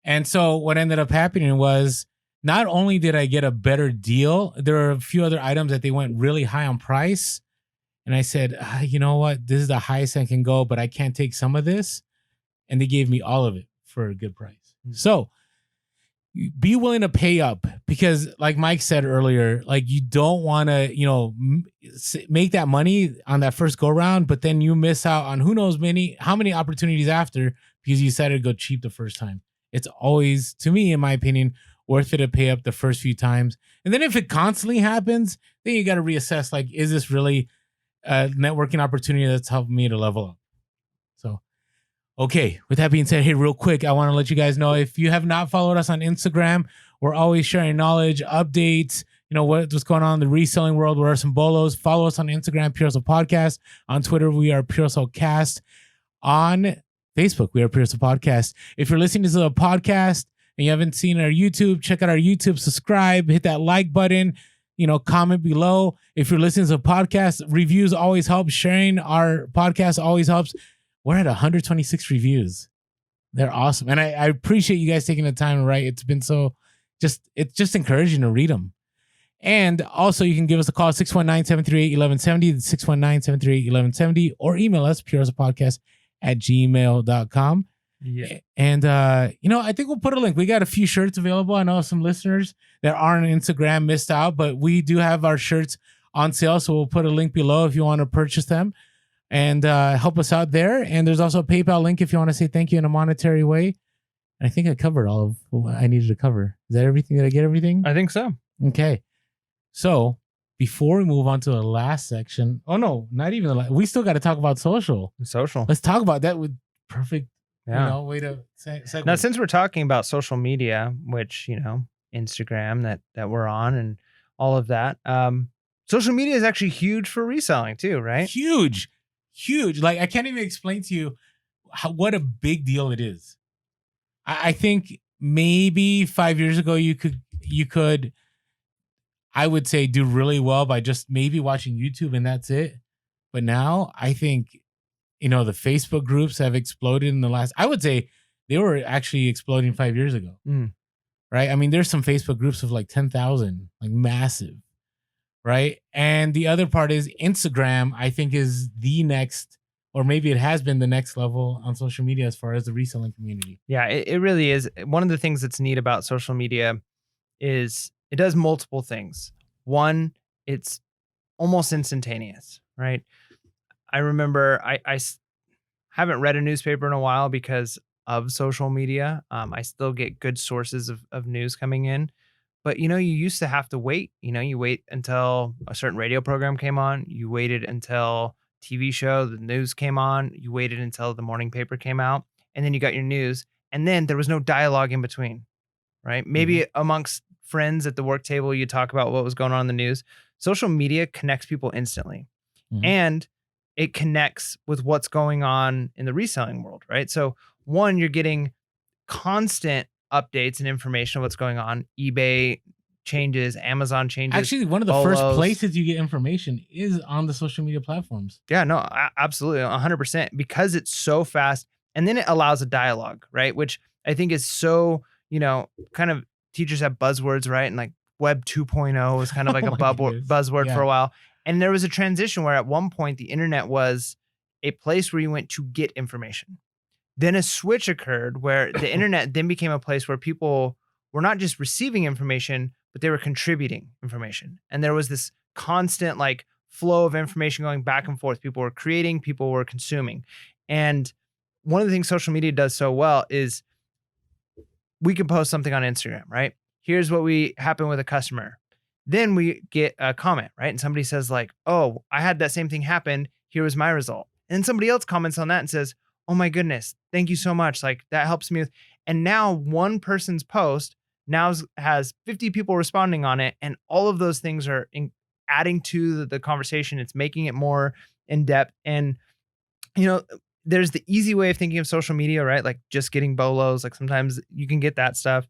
[SPEAKER 2] and so what ended up happening was not only did I get a better deal, there are a few other items that they went really high on price, and I said, you know what, this is the highest I can go, but I can't take some of this, and they gave me all of it for a good price. So be willing to pay up because like Mike said earlier, like you don't want to, make that money on that first go round, but then you miss out on who knows how many opportunities after because you decided to go cheap the first time. It's always, to me, in my opinion, worth it to pay up the first few times. And then if it constantly happens, then you got to reassess, like, is this really a networking opportunity that's helping me to level up? So okay, with that being said, hey, real quick, I want to let you guys know if you have not followed us on Instagram, we're always sharing knowledge, updates, what's going on in the reselling world. What are some bolos? Follow us on Instagram, Pure Hustle Podcast. On Twitter, we are Pure Hustle Cast. On Facebook, we are Pure Hustle Podcast. If you're listening to the podcast and you haven't seen our YouTube, check out our YouTube, subscribe, hit that like button, comment below. If you're listening to the podcast, reviews always help. Sharing our podcast always helps. We're at 126 reviews. They're awesome. And I appreciate you guys taking the time to write. It's been it's just encouraging to read them. And also you can give us a call, 619-738-1170, 619-738-1170, or email us, purehustlepodcast@gmail.com.
[SPEAKER 1] Yeah.
[SPEAKER 2] And, I think we'll put a link. We got a few shirts available. I know some listeners that aren't on Instagram missed out, but we do have our shirts on sale. So we'll put a link below if you want to purchase them. And help us out there. And there's also a PayPal link if you want to say thank you in a monetary way. And I think I covered all of what I needed to cover. Is that everything? Did I get everything?
[SPEAKER 1] I think so.
[SPEAKER 2] Okay. So before we move on to the last section, oh no, not even the last, we still got to talk about social.
[SPEAKER 1] Social.
[SPEAKER 2] Let's talk about that with perfect,
[SPEAKER 1] Yeah.
[SPEAKER 2] way to
[SPEAKER 1] Now,
[SPEAKER 2] segue.
[SPEAKER 1] since we're talking about social media, which, Instagram that we're on and all of that, social media is actually huge for reselling too, right?
[SPEAKER 2] Huge, huge. Like I can't even explain to you what a big deal it is. I think maybe 5 years ago you could I would say do really well by just maybe watching YouTube and that's it. But now I think the Facebook groups have exploded in the last. I would say they were actually exploding 5 years ago,
[SPEAKER 1] Mm.
[SPEAKER 2] right? I mean, there's some Facebook groups of like 10,000, like massive, right? And the other part is Instagram. I think is the next, or maybe it has been the next level on social media as far as the reselling community.
[SPEAKER 1] Yeah, it really is. One of the things that's neat about social media is it does multiple things. One, it's almost instantaneous, right? I remember haven't read a newspaper in a while because of social media. I still get good sources of news coming in. But you used to have to wait. You wait until a certain radio program came on. You waited until TV show, the news came on. You waited until the morning paper came out, and then you got your news. And then there was no dialogue in between, right?
[SPEAKER 2] Mhm.
[SPEAKER 1] Maybe amongst friends at the work table, you talk about what was going on in the news. Social media connects people instantly,
[SPEAKER 2] Mhm.
[SPEAKER 1] and it connects with what's going on in the reselling world, right? So, one, you're getting constant updates and information of what's going on. eBay changes, Amazon changes,
[SPEAKER 2] Actually, one of the first
[SPEAKER 1] Bolos.
[SPEAKER 2] places you get information is on the social media platforms.
[SPEAKER 1] Yeah, no, absolutely, 100% because it's so fast, and then it allows a dialogue, right? Which I think is so, kind of teachers have buzzwords, right? And like Web 2.0 was kind of like
[SPEAKER 2] Oh
[SPEAKER 1] a
[SPEAKER 2] my goodness.
[SPEAKER 1] buzzword for
[SPEAKER 2] Yeah.
[SPEAKER 1] a while, and there was a transition where at one point the internet was a place where you went to get information. Then a switch occurred where the internet then became a place where people were not just receiving information, but they were contributing information. And there was this constant like flow of information going back and forth. People were creating, people were consuming. And one of the things social media does so well is we can post something on Instagram, right? Here's what we happened with a customer. Then we get a comment, right? And somebody says like, "Oh, I had that same thing happen. Here was my result." And then somebody else comments on that and says, "Oh my goodness, thank you so much. Like that helps me with." And now one person's post now has 50 people responding on it, and all of those things are adding to the conversation. It's making it more in depth, and you know, there's the easy way of thinking of social media, right? Like just getting bolos. Like sometimes you can get that stuff.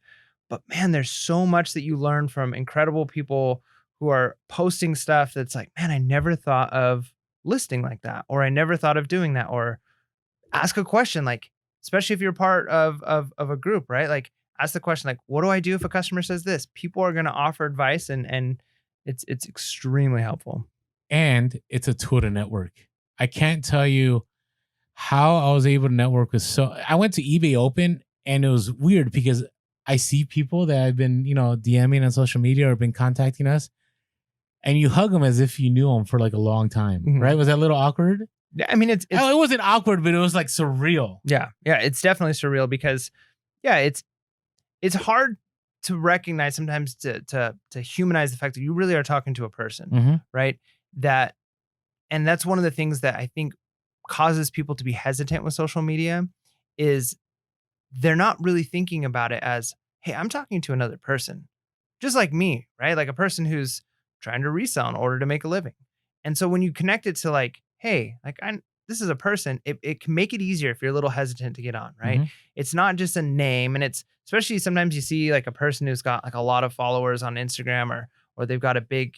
[SPEAKER 1] But man, there's so much that you learn from incredible people who are posting stuff that's like, man, I never thought of listing like that, or I never thought of doing that, or ask a question, like, especially if you're part of a group, right? Like ask the question, like, what do I do if a customer says this? People are gonna offer advice and it's extremely helpful.
[SPEAKER 2] And it's a tool to network. I can't tell you how I was able to network with I went to eBay Open and it was weird because I see people that I've been, DMing on social media or been contacting us and you hug them as if you knew them for like a long time,
[SPEAKER 1] Mhm.
[SPEAKER 2] right? Was that a little awkward?
[SPEAKER 1] Yeah, I mean it's
[SPEAKER 2] Oh, it wasn't awkward, but it was like surreal.
[SPEAKER 1] yeah, yeah, it's definitely surreal because yeah, it's hard to recognize sometimes to humanize the fact that you really are talking to a person,
[SPEAKER 2] Mm-hmm.
[SPEAKER 1] right? That and that's one of the things that I think causes people to be hesitant with social media is they're not really thinking about it as, hey, I'm talking to another person, just like me, right? Like a person who's trying to resell in order to make a living. And so when you connect it to like, hey, like this is a person, it can make it easier if you're a little hesitant to get on, right?
[SPEAKER 2] Mm-hmm.
[SPEAKER 1] It's not just a name. And it's especially sometimes you see like a person who's got like a lot of followers on Instagram or they've got a big,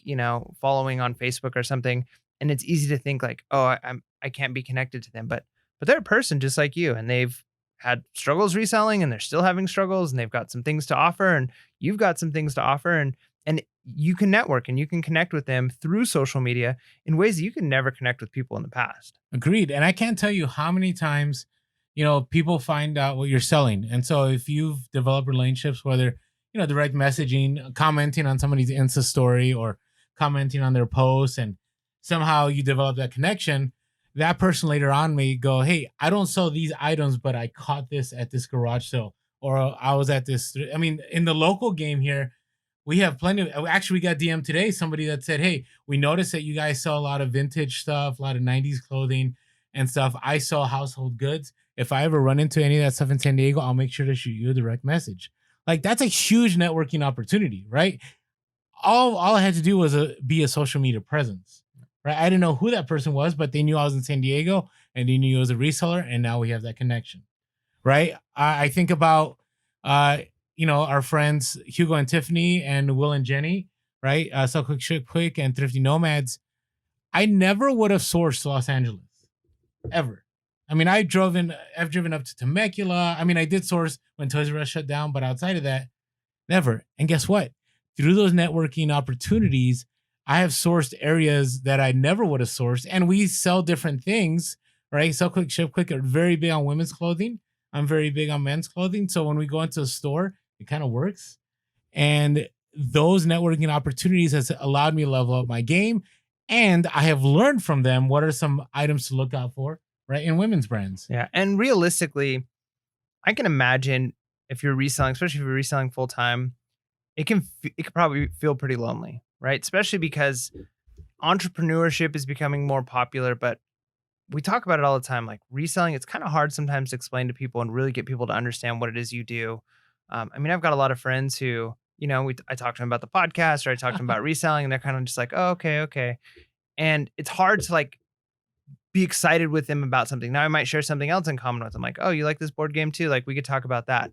[SPEAKER 1] following on Facebook or something. And it's easy to think like, oh, I can't be connected to them. But they're a person just like you, and they've had struggles reselling and they're still having struggles and they've got some things to offer and you've got some things to offer and you can network and you can connect with them through social media in ways that you can never connect with people in the past.
[SPEAKER 2] Agreed. And I can't tell you how many times, people find out what you're selling. And so if you've developed relationships, whether, direct messaging, commenting on somebody's Insta story or commenting on their posts, and somehow you develop that connection, that person later on may go, hey, I don't sell these items, but I caught this at this garage sale, or I was at this. I mean, in the local game here, we have plenty of, actually, we got DM today, somebody that said, hey, we noticed that you guys sell a lot of vintage stuff, a lot of 90s clothing and stuff. I sell household goods. If I ever run into any of that stuff in San Diego, I'll make sure to shoot you a direct message. Like, that's a huge networking opportunity, right? All I had to do was be a social media presence, right? I didn't know who that person was, but they knew I was in San Diego and they knew I was a reseller, and now we have that connection, right? I think about, uh, our friends Hugo and Tiffany and Will and Jenny, right? So quick, shit, quick, and Thrifty Nomads. I never would have sourced to Los Angeles ever. I mean, I've driven up to Temecula. I mean, I did source when Toys R Us shut down, but outside of that, never. And guess what? Through those networking opportunities, I have sourced areas that I never would have sourced. And we sell different things, right? Sell quick, ship quick are very big on women's clothing. I'm very big on men's clothing. So when we go into a store, it kind of works. And those networking opportunities has allowed me to level up my game. And I have learned from them what are some items to look out for, right? In women's brands.
[SPEAKER 1] Yeah. And realistically, I can imagine if you're reselling, especially if you're reselling full time, it can probably feel pretty lonely, right? Especially because entrepreneurship is becoming more popular, but we talk about it all the time. Like reselling, it's kind of hard sometimes to explain to people and really get people to understand what it is you do. I mean, I've got a lot of friends who, I talk to them about the podcast or I talk to them about reselling, and they're kind of just like, oh, okay, okay. And it's hard to like be excited with them about something. Now I might share something else in common with them. Like, oh, you like this board game too? Like we could talk about that.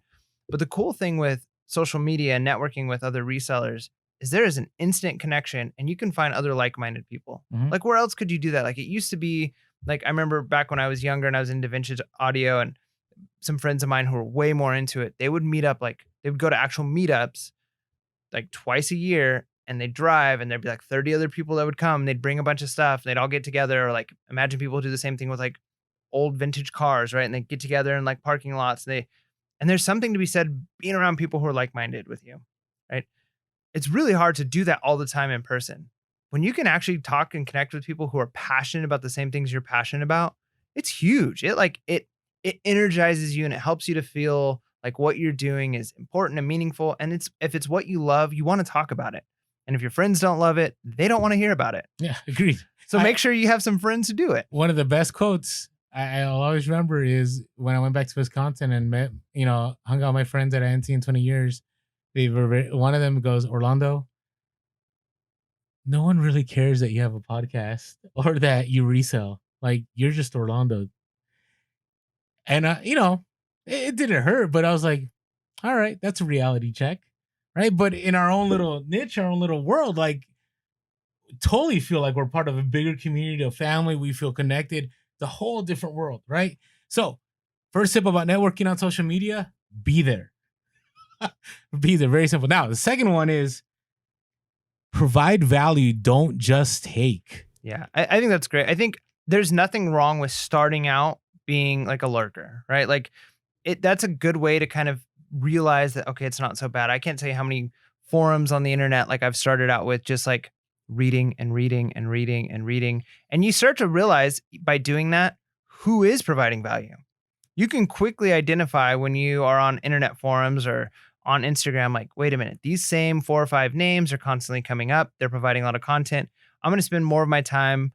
[SPEAKER 1] But the cool thing with social media and networking with other resellers is there is an instant connection and you can find other like-minded people.
[SPEAKER 2] Mhm.
[SPEAKER 1] Like where else could you do that? Like it used to be like, I remember back when I was younger and I was into vintage audio, and some friends of mine who were way more into it, they would meet up, like they would go to actual meetups like twice a year, and they'd drive and there'd be like 30 other people that would come. They'd bring a bunch of stuff. They'd all get together. Or like imagine people do the same thing with like old vintage cars, right? And they get together in like parking lots. And there's something to be said being around people who are like-minded with you, right? It's really hard to do that all the time in person. When you can actually talk and connect with people who are passionate about the same things you're passionate about, it's huge. It energizes you and it helps you to feel like what you're doing is important and meaningful. And if it's what you love, you want to talk about it. And if your friends don't love it, they don't want to hear about it.
[SPEAKER 2] Yeah, agreed.
[SPEAKER 1] So make sure you have some friends who do it.
[SPEAKER 2] One of the best quotes I'll always remember is when I went back to Wisconsin and met, hung out with my friends that I hadn't seen in 20 years. One of them goes, Orlando, no one really cares that you have a podcast or that you resell. Like, you're just Orlando. And, it didn't hurt, but I was like, all right, that's a reality check. Right. But in our own little niche, our own little world, like, totally feel like we're part of a bigger community, a family. We feel connected. It's a whole different world. Right. So, first tip about networking on social media, be there. Be there. Very simple. Now, the second one is provide value. Don't just take.
[SPEAKER 1] Yeah, I think that's great. I think there's nothing wrong with starting out being like a lurker, right? Like that's a good way to kind of realize that, okay, it's not so bad. I can't tell you how many forums on the internet, like I've started out with just like reading and reading and reading and reading. And you start to realize by doing that, who is providing value. You can quickly identify when you are on internet forums or on Instagram, like, wait a minute, these same 4 or 5 names are constantly coming up. They're providing a lot of content. I'm going to spend more of my time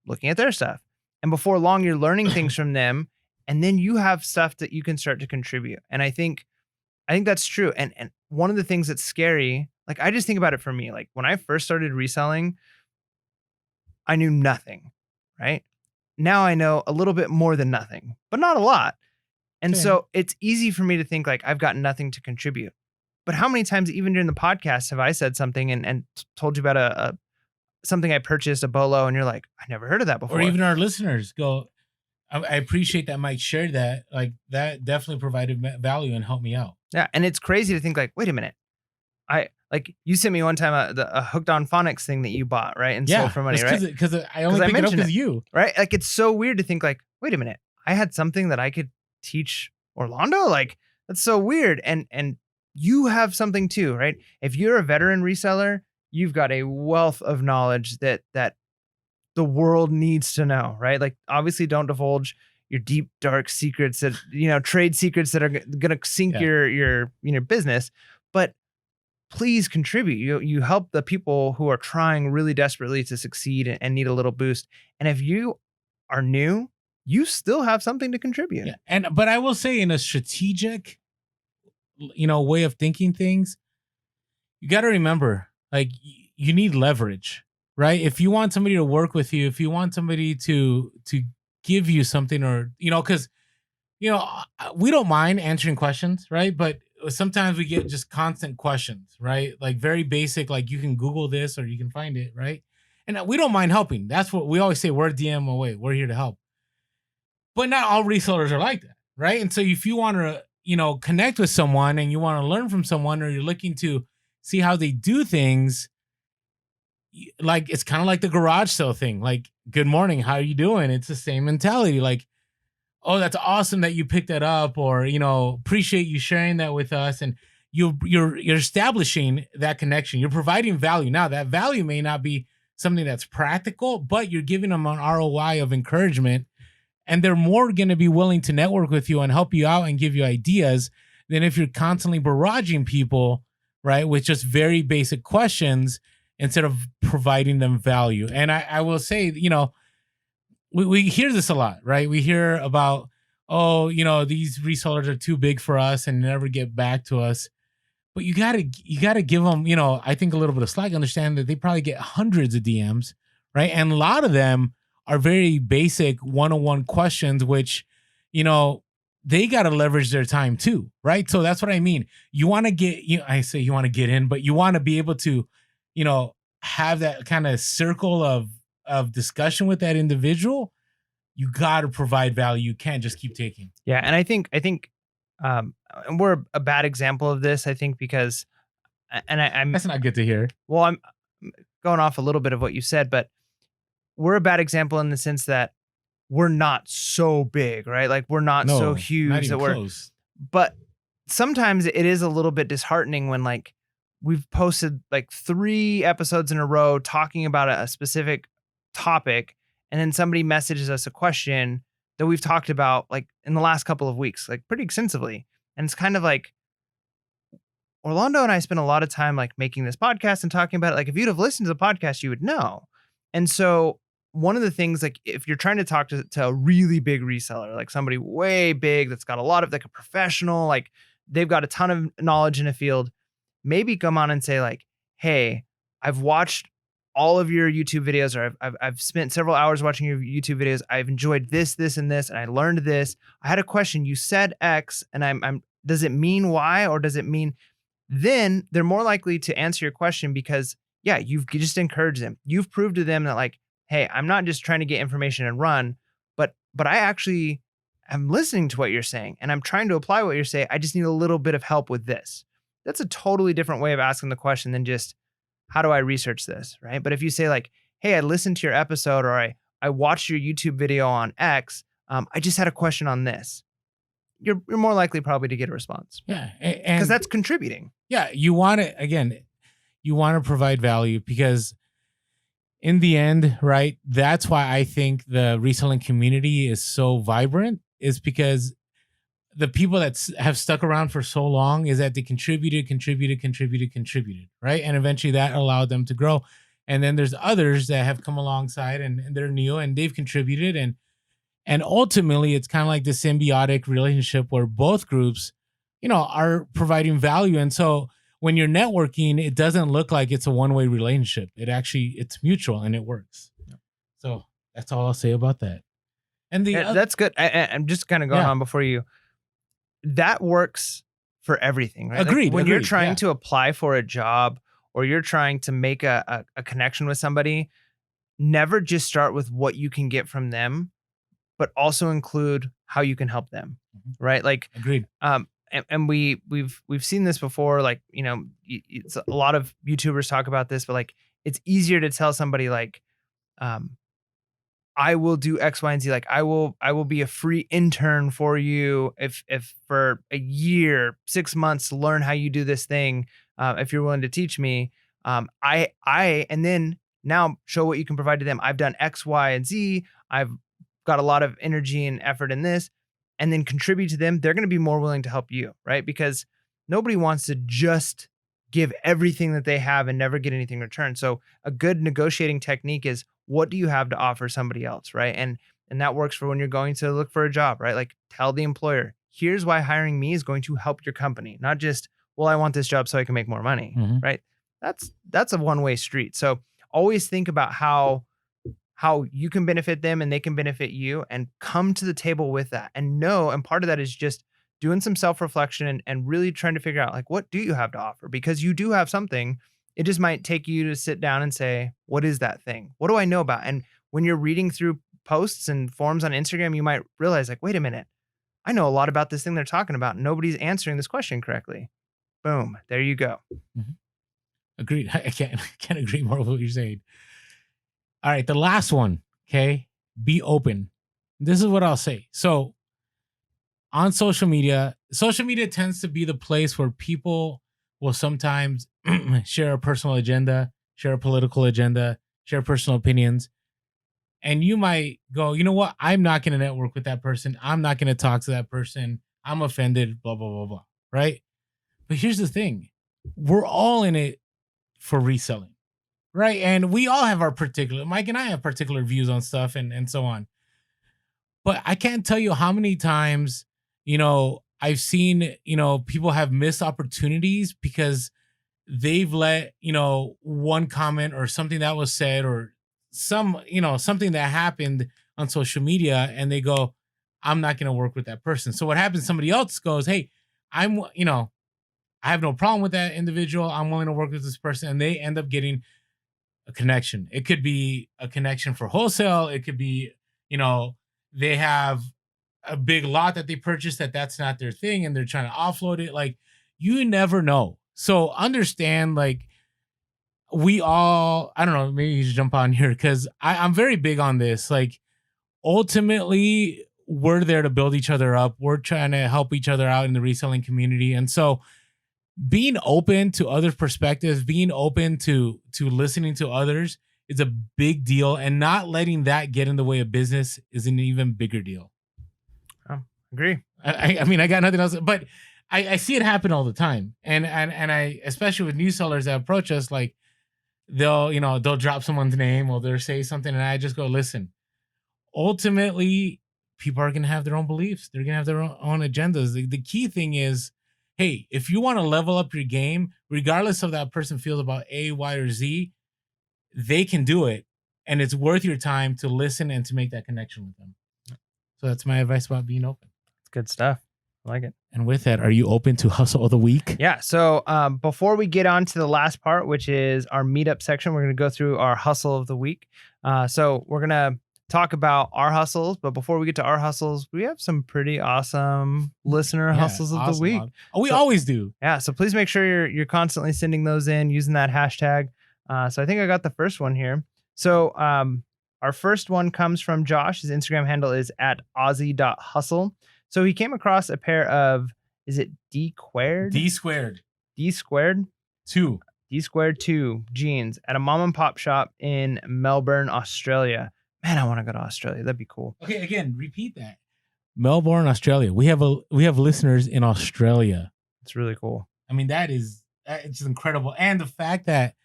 [SPEAKER 1] looking at their stuff. And before long, you're learning things from them. And then you have stuff that you can start to contribute. And I think that's true. And one of the things that's scary, like I just think about it for me, like when I first started reselling, I knew nothing, right? Now I know a little bit more than nothing, but not a lot. And so it's easy for me to think like I've got nothing to contribute. But how many times, even during the podcast, have I said something and told you about something I purchased, a bolo, and you're like, I never heard of that before.
[SPEAKER 2] Or even our listeners go, I appreciate that Mike shared that. Like that definitely provided value and helped me out.
[SPEAKER 1] Yeah. And it's crazy to think like, wait a minute. Like you sent me one time a hooked on phonics thing that you bought, right? And sold for money, right?
[SPEAKER 2] Because I only picked it up because you.
[SPEAKER 1] Right? Like it's so weird to think like, wait a minute, I had something that I could teach Orlando? Like that's so weird. And you have something too, right? If you're a veteran reseller, you've got a wealth of knowledge that the world needs to know, right? Like obviously don't divulge your deep, dark secrets that, trade secrets that are going to sink your business. But please contribute. You help the people who are trying really desperately to succeed and need a little boost. And if you are new, you still have something to contribute.
[SPEAKER 2] Yeah. But I will say, in a strategic, way of thinking things, you got to remember, like, you need leverage, right? If you want somebody to work with you, if you want somebody to give you something, or because we don't mind answering questions, right? But sometimes we get just constant questions, right? Like, very basic, like, you can Google this or you can find it, right? And we don't mind helping. That's what we always say. We're DM away. We're here to help. But not all resellers are like that, right? And so if you want to, connect with someone and you want to learn from someone, or you're looking to see how they do things, like, it's kind of like the garage sale thing. Like, good morning, how are you doing? It's the same mentality. Like, oh, that's awesome that you picked that up, or appreciate you sharing that with us. And you're establishing that connection. You're providing value. Now, that value may not be something that's practical, but you're giving them an ROI of encouragement, and they're more going to be willing to network with you and help you out and give you ideas than if you're constantly barraging people, right, with just very basic questions instead of providing them value. And I will say, we hear this a lot, right? We hear about, oh, these resellers are too big for us and never get back to us. But you gotta give them, I think, a little bit of slack. Understand that they probably get hundreds of DMs, right? And a lot of them are very basic one-on-one questions, which, they got to leverage their time too, right? So that's what I mean. You want to get, I say you want to get in, but you want to be able to, have that kind of circle of discussion with that individual. You got to provide value. You can't just keep taking.
[SPEAKER 1] Yeah, and I think and we're a bad example of this. I think because, I'm
[SPEAKER 2] That's not good to hear.
[SPEAKER 1] well, I'm going off a little bit of what you said, but we're a bad example in the sense that we're not so big, right? Like, we're not so
[SPEAKER 2] No,
[SPEAKER 1] huge
[SPEAKER 2] not
[SPEAKER 1] that
[SPEAKER 2] even close.
[SPEAKER 1] but sometimes it is a little bit disheartening when, like, we've posted like 3 episodes in a row talking about a specific topic, and then somebody messages us a question that we've talked about like in the last couple of weeks, like pretty extensively. And it's kind of like, Orlando and I spent a lot of time like making this podcast and talking about it. Like, if you'd have listened to the podcast, you would know. And so one of the things, like, if you're trying to talk to a really big reseller, like somebody way big that's got a lot of, like, a professional, like, they've got a ton of knowledge in a field, maybe come on and say like, hey, I've watched all of your YouTube videos, or I've spent several hours watching your YouTube videos. I've enjoyed this, this, and this, and I learned this. I had a question. You said X, and I'm does it mean Y, or does it mean? Then they're more likely to answer your question because, yeah, you've just encouraged them. You've proved to them that, like, hey, I'm not just trying to get information and run, but I actually am listening to what you're saying, and I'm trying to apply what you're saying. I just need a little bit of help with this. That's a totally different way of asking the question than just, how do I research this, right? But if you say like, hey, I listened to your episode, or I watched your YouTube video on X, I just had a question on this. You're more likely probably to get a response.
[SPEAKER 2] Yeah,
[SPEAKER 1] because that's contributing.
[SPEAKER 2] Yeah, you want to provide value, because in the end, right? That's why I think the reselling community is so vibrant, is because the people that have stuck around for so long is that they contributed, right? And eventually that allowed them to grow. And then there's others that have come alongside and they're new and they've contributed. And ultimately it's kind of like this symbiotic relationship where both groups, are providing value. And so when you're networking, it doesn't look like it's a one-way relationship. It's mutual and it works. So that's all I'll say about that. And
[SPEAKER 1] that's good. I'm just kind of going on before you. That works for everything, right?
[SPEAKER 2] Agreed.
[SPEAKER 1] Like, when you're trying to apply for a job, or you're trying to make a connection with somebody, never just start with what you can get from them, but also include how you can help them, right? Like,
[SPEAKER 2] agreed.
[SPEAKER 1] And we've seen this before. Like, it's a lot of YouTubers talk about this, but like, it's easier to tell somebody like, I will do X, Y, and Z. Like, I will be a free intern for you if for a year, 6 months to learn how you do this thing. If you're willing to teach me, and then now show what you can provide to them. I've done X, Y, and Z. I've got a lot of energy and effort in this, and then contribute to them. They're going to be more willing to help you, right? Because nobody wants to just give everything that they have and never get anything in return. So a good negotiating technique is, what do you have to offer somebody else, right? And that works for when you're going to look for a job, right? Like, tell the employer, here's why hiring me is going to help your company, not just, well, I want this job so I can make more money,
[SPEAKER 2] Mhm.
[SPEAKER 1] right? That's a one-way street. So always think about how you can benefit them and they can benefit you, and come to the table with that. And know, and part of that is just doing some self-reflection and really trying to figure out, like, what do you have to offer? Because you do have something. It just might take you to sit down and say, what is that thing? What do I know about? And when you're reading through posts and forums on Instagram, you might realize, like, wait a minute, I know a lot about this thing they're talking about. Nobody's answering this question correctly. Boom, there you go.
[SPEAKER 2] Mhm. Agreed. I can't agree more with what you're saying. All right, the last one. Okay, be open. This is what I'll say. So on social media tends to be the place where people will sometimes share a personal agenda, share a political agenda, share personal opinions. And you might go, you know what? I'm not going to network with that person. I'm not going to talk to that person. I'm offended, blah, blah, blah, blah. Right. But here's the thing, we're all in it for reselling. Right. And we all have our particular, Mike and I have particular views on stuff and so on. But I can't tell you how many times, I've seen, people have missed opportunities because they've let, one comment or something that was said or something that happened on social media, and they go, I'm not going to work with that person. So what happens? Somebody else goes, hey, I have no problem with that individual. I'm willing to work with this person. And they end up getting a connection. It could be a connection for wholesale. It could be, they have a big lot that they purchased that's not their thing and they're trying to offload it. Like, you never know. So understand, like, we all, I don't know, maybe you should jump on here because I'm very big on this. Like, ultimately, we're there to build each other up. We're trying to help each other out in the reselling community. And so being open to other perspectives, being open to listening to others is a big deal. And not letting that get in the way of business is an even bigger deal.
[SPEAKER 1] Oh, agree.
[SPEAKER 2] I mean, I got nothing else, but I see it happen all the time. And I, especially with new sellers that approach us, like, they'll drop someone's name or they'll say something. And I just go, listen, ultimately, people are going to have their own beliefs. They're going to have their own agendas. The key thing is, hey, if you want to level up your game, regardless of that person feels about A, Y, or Z, they can do it. And it's worth your time to listen and to make that connection with them. So that's my advice about being open.
[SPEAKER 1] It's good stuff. I like it.
[SPEAKER 2] And with that, are you open to hustle of the week?
[SPEAKER 1] Yeah. So before we get on to the last part, which is our meetup section, we're going to go through our hustle of the week. So we're going to talk about our hustles. But before we get to our hustles, we have some pretty awesome listener hustles of the week.
[SPEAKER 2] Oh, we always do.
[SPEAKER 1] Yeah. So please make sure you're constantly sending those in using that hashtag. So I think I got the first one here. So our first one comes from Josh. His Instagram handle is @Aussie.hustle. So he came across a pair of, is it D squared?
[SPEAKER 2] D squared
[SPEAKER 1] 2 jeans at a mom and pop shop in Melbourne, Australia. Man, I want to go to Australia. That'd be cool.
[SPEAKER 2] Okay, again, repeat that. Melbourne, Australia. We have listeners in Australia.
[SPEAKER 1] It's really cool.
[SPEAKER 2] I mean, it's incredible. And the fact that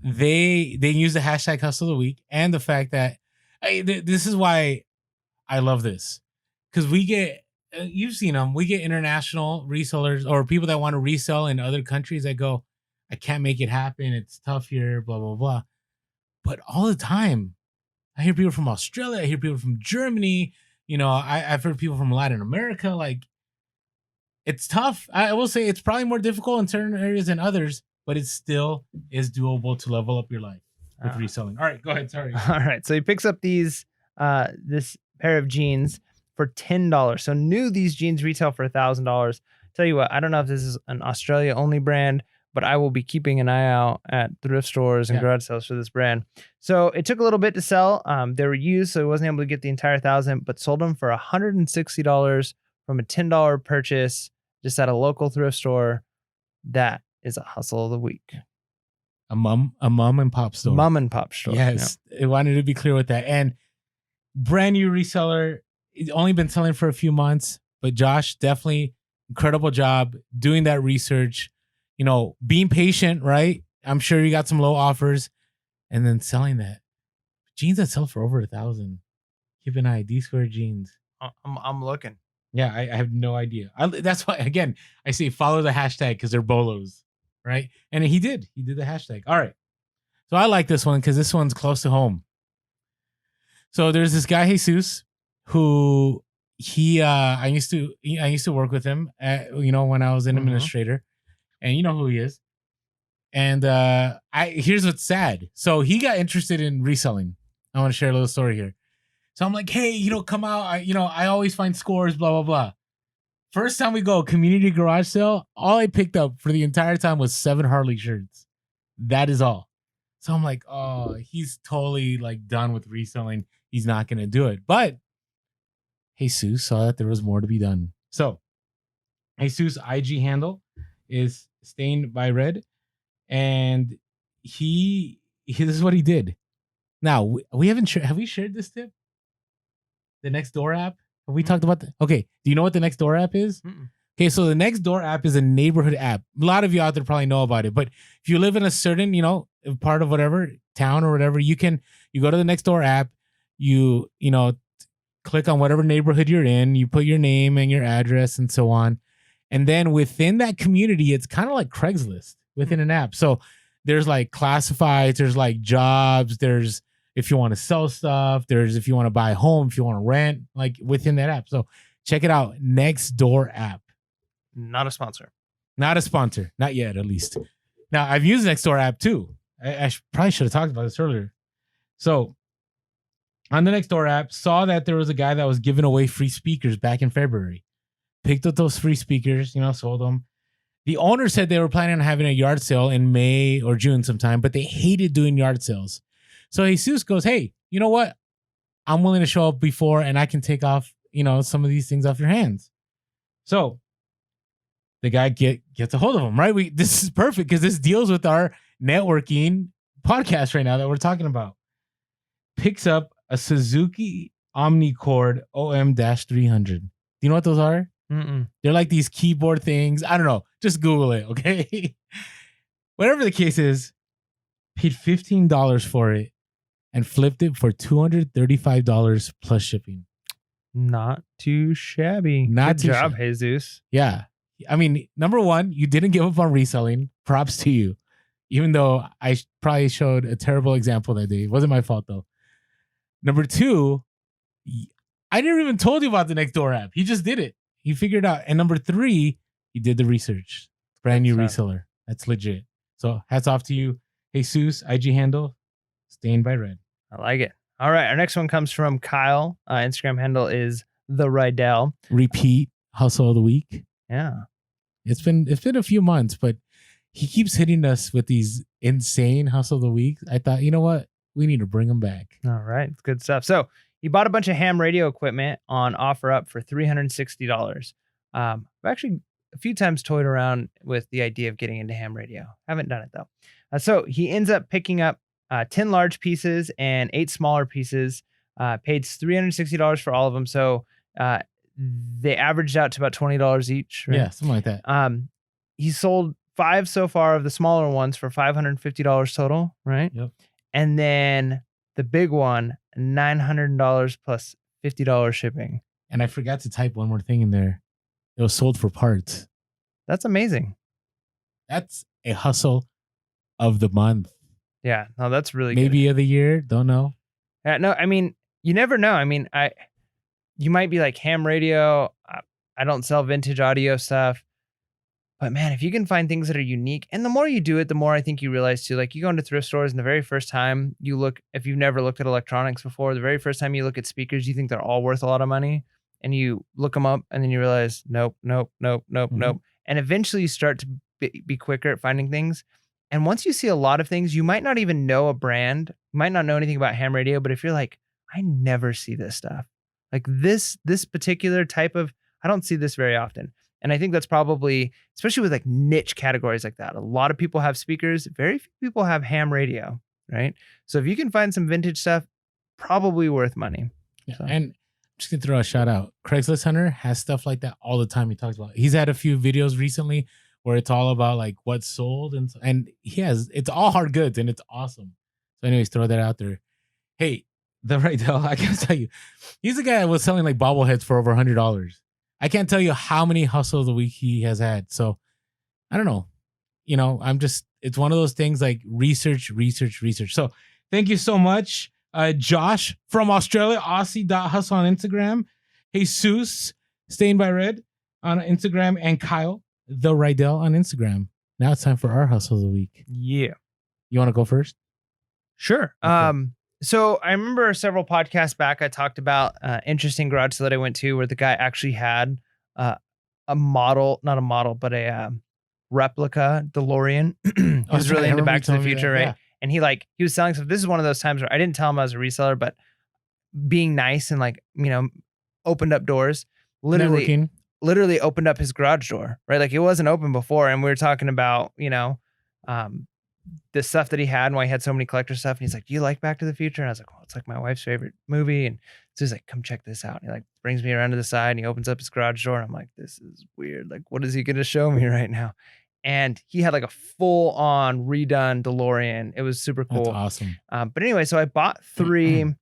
[SPEAKER 2] they use the hashtag hustle of the week, and the fact that this is why I love this. Because we get, you've seen them, we get international resellers or people that want to resell in other countries that go, I can't make it happen. It's tough here, blah, blah, blah. But all the time, I hear people from Australia. I hear people from Germany. I've heard people from Latin America. Like, it's tough. I will say it's probably more difficult in certain areas than others, but it still is doable to level up your life with reselling. All right, go ahead. Sorry.
[SPEAKER 1] All right. So he picks up this pair of jeans for $10. So these jeans retail for $1,000. Tell you what, I don't know if this is an Australia only brand, but I will be keeping an eye out at thrift stores and garage sales for this brand. So it took a little bit to sell. They were used, so he wasn't able to get the entire 1,000, but sold them for $160 from a $10 purchase just at a local thrift store. That is a hustle of the week.
[SPEAKER 2] A mom and pop store.
[SPEAKER 1] Mom and pop store.
[SPEAKER 2] Yes, I wanted to be clear with that. And brand new reseller. It's only been selling for a few months, but Josh, definitely incredible job doing that research, being patient, right? I'm sure you got some low offers, and then selling that jeans that sell for over 1,000. Keep an eye, D Square jeans.
[SPEAKER 1] I'm looking.
[SPEAKER 2] Yeah, I have no idea. That's why, again, I say follow the hashtag because they're bolos, right? And he did the hashtag. All right. So I like this one because this one's close to home. So there's this guy Jesus who I used to work with him when I was an administrator, and you know who he is. And here's what's sad. So he got interested in reselling. I want to share a little story here. So I'm like, hey, come out. I always find scores, blah, blah, blah. First time we go, community garage sale, all I picked up for the entire time was 7 Harley shirts. That is all. So I'm like, oh, he's totally like done with reselling. He's not going to do it. But Jesus saw that there was more to be done. So Jesus' IG handle is Stained by Red. And this is what he did. Now, we haven't have we shared this tip? The Nextdoor app? Have we talked about that? Okay. Do you know what the Nextdoor app is?
[SPEAKER 1] Mm-mm.
[SPEAKER 2] Okay, so the Nextdoor app is a neighborhood app. A lot of you out there probably know about it. But if you live in a certain, part of whatever town or whatever, you go to the Nextdoor app, you click on whatever neighborhood you're in, you put your name and your address and so on. And then within that community, it's kind of like Craigslist within an app. So there's like classifieds, there's like jobs, there's if you want to sell stuff, there's if you want to buy a home, if you want to rent, like within that app. So check it out. Nextdoor app.
[SPEAKER 1] Not a sponsor.
[SPEAKER 2] Not a sponsor. Not yet, at least. Now, I've used Nextdoor app too. I probably should have talked about this earlier. So on the Nextdoor app, saw that there was a guy that was giving away free speakers back in February. Picked up those free speakers, sold them. The owner said they were planning on having a yard sale in May or June sometime, but they hated doing yard sales. So Jesus goes, hey, you know what? I'm willing to show up before and I can take off, some of these things off your hands. So the guy gets a hold of him, right? This is perfect because this deals with our networking podcast right now that we're talking about. Picks up a Suzuki Omnicord OM-300. Do you know what those are?
[SPEAKER 1] Mm-mm.
[SPEAKER 2] They're like these keyboard things. I don't know. Just Google it, okay? Whatever the case is, paid $15 for it and flipped it for $235 plus shipping.
[SPEAKER 1] Not too shabby.
[SPEAKER 2] Not
[SPEAKER 1] Good
[SPEAKER 2] too
[SPEAKER 1] job,
[SPEAKER 2] shabby.
[SPEAKER 1] Jesus.
[SPEAKER 2] Yeah. I mean, number one, you didn't give up on reselling. Props to you. Even though I probably showed a terrible example that day. It wasn't my fault, though. Number two, I never even told you about the Nextdoor app. He just did it. He figured it out. And number three, he did the research. Brand new reseller. That's legit. So hats off to you. Jesus, IG handle, Stained by Red.
[SPEAKER 1] I like it. All right. Our next one comes from Kyle. Instagram handle is the Rydell.
[SPEAKER 2] Repeat hustle of the week.
[SPEAKER 1] Yeah.
[SPEAKER 2] It's been a few months, but he keeps hitting us with these insane hustle of the week. I thought, you know what? We need to bring him back.
[SPEAKER 1] All right. Good stuff. So he bought a bunch of ham radio equipment on OfferUp for $360. I've actually a few times toyed around with the idea of getting into ham radio. Haven't done it though. So he ends up picking up 10 large pieces and 8 smaller pieces, paid $360 for all of them. So they averaged out to about $20 each. Right?
[SPEAKER 2] Yeah, something like that.
[SPEAKER 1] He sold 5 so far of the smaller ones for $550 total, right?
[SPEAKER 2] Yep.
[SPEAKER 1] And then the big one, $900 plus $50 shipping.
[SPEAKER 2] And I forgot to type one more thing in there. It was sold for parts.
[SPEAKER 1] That's amazing.
[SPEAKER 2] That's a hustle of the month.
[SPEAKER 1] Yeah, no, that's really
[SPEAKER 2] maybe
[SPEAKER 1] good.
[SPEAKER 2] Of the year. Don't know.
[SPEAKER 1] No, I mean, you never know. I mean, you might be like ham radio. I don't sell vintage audio stuff. But man, if you can find things that are unique, and the more you do it, the more I think you realize too, like you go into thrift stores and the very first time you look, if you've never looked at electronics before, the very first time you look at speakers, you think they're all worth a lot of money and you look them up and then you realize, nope. And eventually you start to be quicker at finding things. And once you see a lot of things, you might not even know a brand, you might not know anything about ham radio, but if you're like, I never see this stuff, like this particular type of, I don't see this very often. And I think that's probably, especially with like niche categories like that, a lot of people have speakers, very few people have ham radio, right? So if you can find some vintage stuff, probably worth money.
[SPEAKER 2] Yeah, so. And I'm just gonna throw a shout out. Craigslist Hunter has stuff like that all the time. He talks about. He's had a few videos recently where it's all about like what's sold and he has it's all hard goods and it's awesome. So, anyways, throw that out there. Hey, the right hell, I gotta tell you, he's the guy that was selling like bobbleheads for over $100. I can't tell you how many hustles a week he has had. So I don't know. It's one of those things like research. So thank you so much. Josh from Australia, Aussie.hustle on Instagram. Jesus, Stained by Red on Instagram, and Kyle, the Rydell on Instagram. Now it's time for our hustle of the week.
[SPEAKER 1] Yeah.
[SPEAKER 2] You want to go first?
[SPEAKER 1] Sure.
[SPEAKER 2] Okay.
[SPEAKER 1] So I remember several podcasts back, I talked about interesting garage sale that I went to where the guy actually had a model, not a model, but a replica DeLorean. He was really into Back to the Future, right? Yeah. And he was selling stuff. This is one of those times where I didn't tell him I was a reseller, but being nice and opened up doors. Literally opened up his garage door, right? Like it wasn't open before, and we were talking about the stuff that he had and why he had so many collector stuff. And he's like, "Do you like Back to the Future?" And I was like, "Well, it's like my wife's favorite movie." And so he's like, "Come check this out." And he brings me around to the side and he opens up his garage door. And I'm like, "This is weird. Like, what is he going to show me right now?" And he had like a full on redone DeLorean. It was super cool.
[SPEAKER 2] That's awesome.
[SPEAKER 1] But anyway, so I bought 3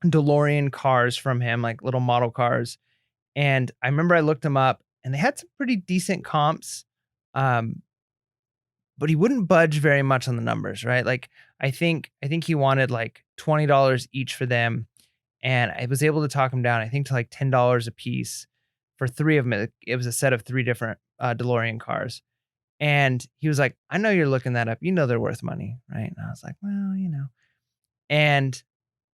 [SPEAKER 1] DeLorean cars from him, like little model cars. And I remember I looked them up and they had some pretty decent comps. But he wouldn't budge very much on the numbers, right? Like I think he wanted like $20 each for them. And I was able to talk him down, I think to like $10 a piece for 3 of them. It was a set of 3 different DeLorean cars. And he was like, "I know you're looking that up. You know they're worth money, right?" And I was like, "Well, And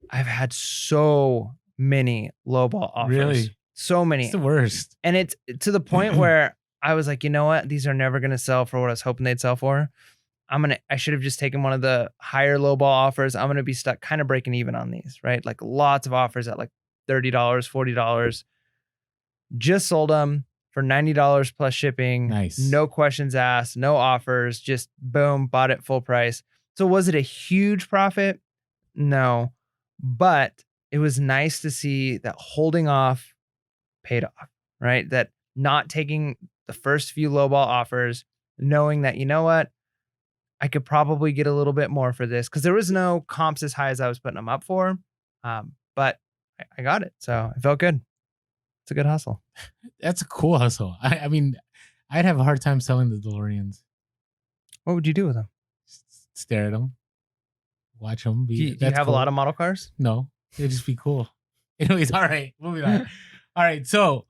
[SPEAKER 1] I've had so many lowball offers.
[SPEAKER 2] Really?
[SPEAKER 1] So many.
[SPEAKER 2] It's the worst.
[SPEAKER 1] And it's to the point where I was like, you know what? These are never going to sell for what I was hoping they'd sell for. I should have just taken one of the higher lowball offers. I'm going to be stuck kind of breaking even on these, right? Like lots of offers at like $30, $40. Just sold them for $90 plus shipping.
[SPEAKER 2] Nice.
[SPEAKER 1] No questions asked, no offers, just boom, bought it full price. So was it a huge profit? No, but it was nice to see that holding off paid off, right? That not taking the first few lowball offers, knowing that, you know what, I could probably get a little bit more for this because there was no comps as high as I was putting them up for. But I got it. So I felt good. It's a good hustle.
[SPEAKER 2] That's a cool hustle. I mean, I'd have a hard time selling the DeLoreans.
[SPEAKER 1] What would you do with them?
[SPEAKER 2] Stare at them. Watch them.
[SPEAKER 1] Do you have cool. A lot of model cars?
[SPEAKER 2] No. It'd just be cool. Anyways, all right. Moving on. All right. So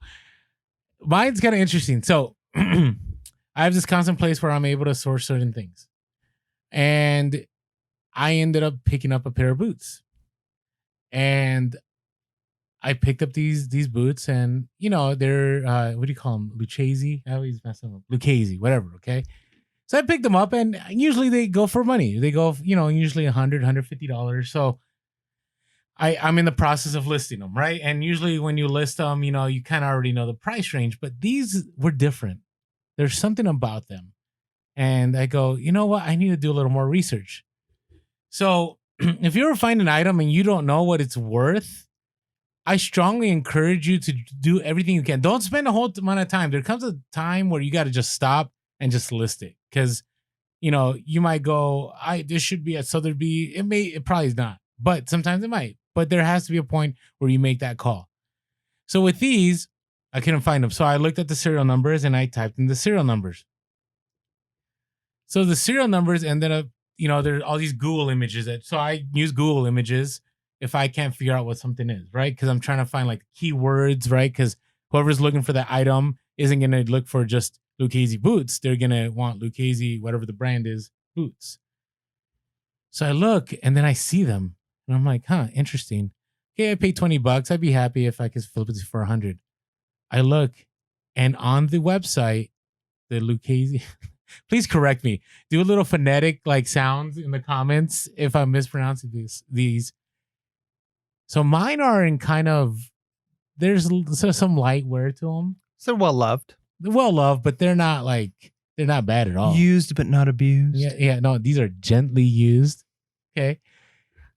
[SPEAKER 2] mine's kind of interesting. So I have this constant place where I'm able to source certain things. And I ended up picking up a pair of boots. And I picked up these boots and, they're, what do you call them? Lucchese? I always mess them up. Lucchese, whatever. Okay. So I picked them up and usually they go for money. They go, usually $100, $150. So I'm in the process of listing them, right? And usually when you list them, you kind of already know the price range, but these were different. There's something about them. And I go, you know what? I need to do a little more research. So if you ever find an item and you don't know what it's worth, I strongly encourage you to do everything you can. Don't spend a whole amount of time. There comes a time where you got to just stop and just list it. Because, you might go, this should be at Sotheby's. It probably is not. But sometimes it might. But there has to be a point where you make that call. So with these, I couldn't find them. So I looked at the serial numbers and I typed in the serial numbers. So the serial numbers ended up, there are all these Google images. So I use Google images if I can't figure out what something is, right? Because I'm trying to find like keywords, right? Because whoever's looking for that item isn't going to look for just Lucchese boots. They're going to want Lucchese, whatever the brand is, boots. So I look and then I see them and I'm like, interesting. Okay, I paid $20. I'd be happy if I could flip it for $100. I look and on the website, the Lucchese, please correct me. Do a little phonetic like sounds in the comments if I'm mispronouncing these. So mine are in kind of, there's some light wear to them.
[SPEAKER 1] So well loved.
[SPEAKER 2] They're well loved, but they're not bad at all.
[SPEAKER 1] Used but not abused.
[SPEAKER 2] Yeah. No, these are gently used. Okay.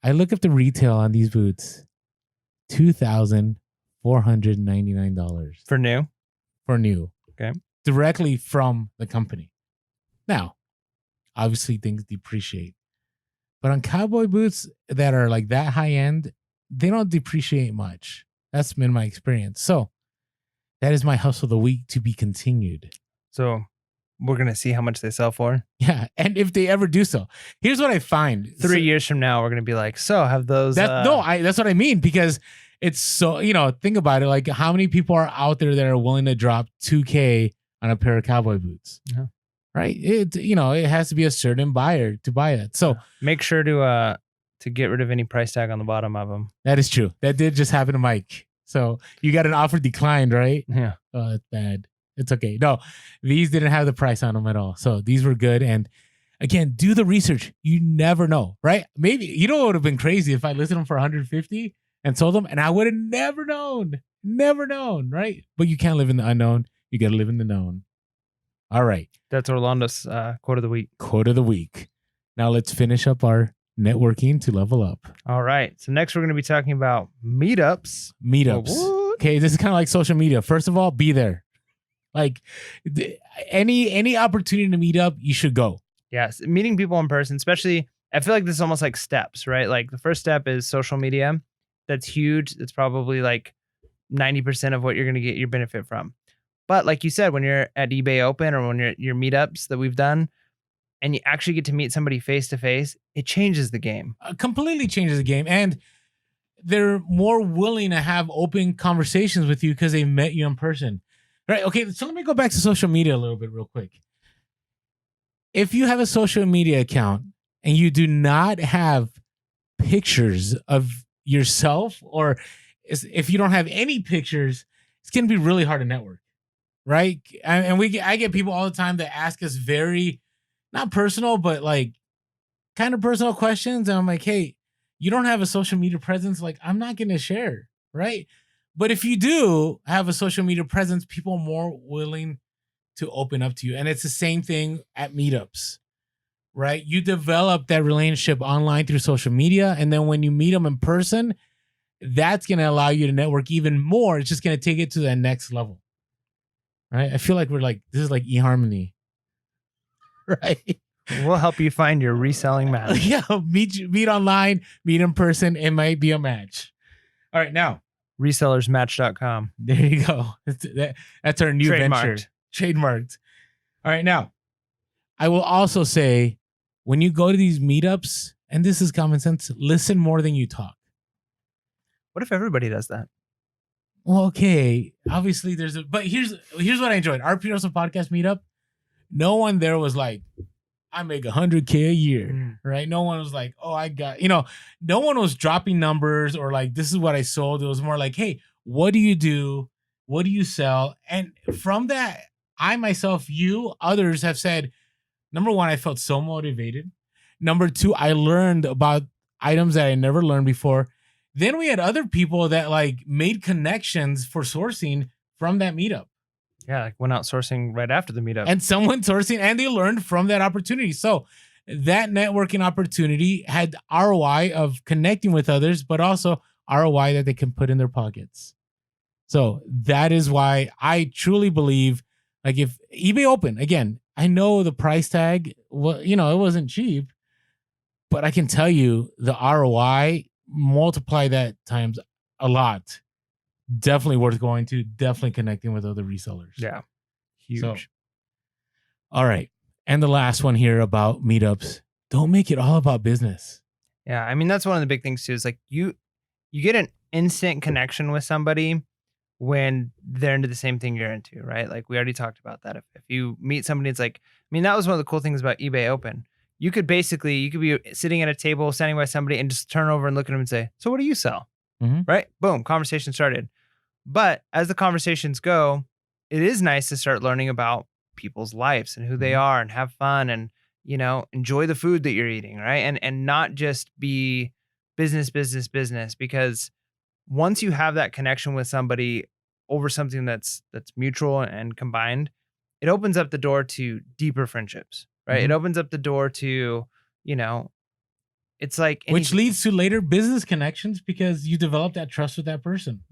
[SPEAKER 2] I look up the retail on these boots. $2,499
[SPEAKER 1] for new.
[SPEAKER 2] For new.
[SPEAKER 1] Okay.
[SPEAKER 2] Directly from the company. Now, obviously things depreciate. But on cowboy boots that are like that high end, they don't depreciate much. That's been my experience. So that is my hustle of the week to be continued.
[SPEAKER 1] So we're gonna see how much they sell for.
[SPEAKER 2] Yeah, and if they ever do so, here's what I find:
[SPEAKER 1] 3 years from now, we're gonna be like, so have those?
[SPEAKER 2] that's what I mean, because it's so, think about it. Like, how many people are out there that are willing to drop $2,000 on a pair of cowboy boots?
[SPEAKER 1] Yeah.
[SPEAKER 2] Right? It has to be a certain buyer to buy it. So
[SPEAKER 1] make sure to get rid of any price tag on the bottom of them.
[SPEAKER 2] that is true. That did just happen to Mike. So you got an offer declined, right?
[SPEAKER 1] Yeah.
[SPEAKER 2] Oh, that's bad. It's okay. No, these didn't have the price on them at all. So these were good. And again, do the research. You never know, right? Maybe, what would have been crazy if I listed them for 150 and sold them, and I would have never known, right? But you can't live in the unknown. You got to live in the known. All right.
[SPEAKER 1] That's Orlando's quote of the week.
[SPEAKER 2] Quote of the week. Now let's finish up our networking to level up.
[SPEAKER 1] All right. So next we're going to be talking about meetups.
[SPEAKER 2] Okay, this is kind of like social media. First of all, be there. Like any opportunity to meet up, you should go.
[SPEAKER 1] Yes, meeting people in person, especially. I feel like this is almost like steps, right? Like the first step is social media. That's huge. That's probably like 90% of what you're going to get your benefit from. But like you said, when you're at eBay Open or when you're at your meetups that we've done, and you actually get to meet somebody face to face, it changes the game.
[SPEAKER 2] Completely changes the game. And they're more willing to have open conversations with you because they met you in person. Right. Okay. So let me go back to social media a little bit real quick. If you have a social media account and you do not have pictures of yourself, or if you don't have any pictures, it's going to be really hard to network. Right. And I get people all the time that ask us very, not personal, but like kind of personal questions. And I'm like, hey, you don't have a social media presence. Like, I'm not going to share. Right. But if you do have a social media presence, people are more willing to open up to you. And it's the same thing at meetups, right? You develop that relationship online through social media. And then when you meet them in person, that's going to allow you to network even more. It's just going to take it to that next level, right? I feel like this is like eHarmony, right?
[SPEAKER 1] We'll help you find your reselling match.
[SPEAKER 2] Yeah, meet online, meet in person. It might be a match. All right, now.
[SPEAKER 1] Resellersmatch.com.
[SPEAKER 2] There you go. That's our new venture. Trademarked. All right, now, I will also say, when you go to these meetups, and this is common sense, listen more than you talk.
[SPEAKER 1] What if everybody does that?
[SPEAKER 2] Well, okay. Obviously, but here's what I enjoyed. Our Peterson podcast meetup, no one there was like, I make $100K a year, right? No one was like, oh, I got, no one was dropping numbers or like, this is what I sold. It was more like, hey, what do you do? What do you sell? And from that, I myself, you, others have said, number one, I felt so motivated. Number two, I learned about items that I never learned before. Then we had other people that like made connections for sourcing from that meetup.
[SPEAKER 1] Yeah, like went out sourcing right after the meetup.
[SPEAKER 2] And someone sourcing, and they learned from that opportunity. So that networking opportunity had ROI of connecting with others, but also ROI that they can put in their pockets. So that is why I truly believe, like, if eBay Open, again, I know the price tag, well, it wasn't cheap, but I can tell you the ROI, multiply that times a lot. Definitely worth going to, definitely connecting with other resellers.
[SPEAKER 1] Yeah. Huge.
[SPEAKER 2] So, all right. And the last one here about meetups, don't make it all about business.
[SPEAKER 1] Yeah. I mean, that's one of the big things too, is like you get an instant connection with somebody when they're into the same thing you're into, right? Like we already talked about that. If you meet somebody, it's like, I mean, that was one of the cool things about eBay Open. You could be sitting at a table, standing by somebody and just turn over and look at them and say, so what do you sell?
[SPEAKER 2] Mm-hmm.
[SPEAKER 1] Right? Boom. Conversation started. But as the conversations go, it is nice to start learning about people's lives and who they are and have fun and, enjoy the food that you're eating, right? And not just be business, because once you have that connection with somebody over something that's mutual and combined, it opens up the door to deeper friendships, right? It opens up the door to, it's like
[SPEAKER 2] which leads to later business connections because you develop that trust with that person,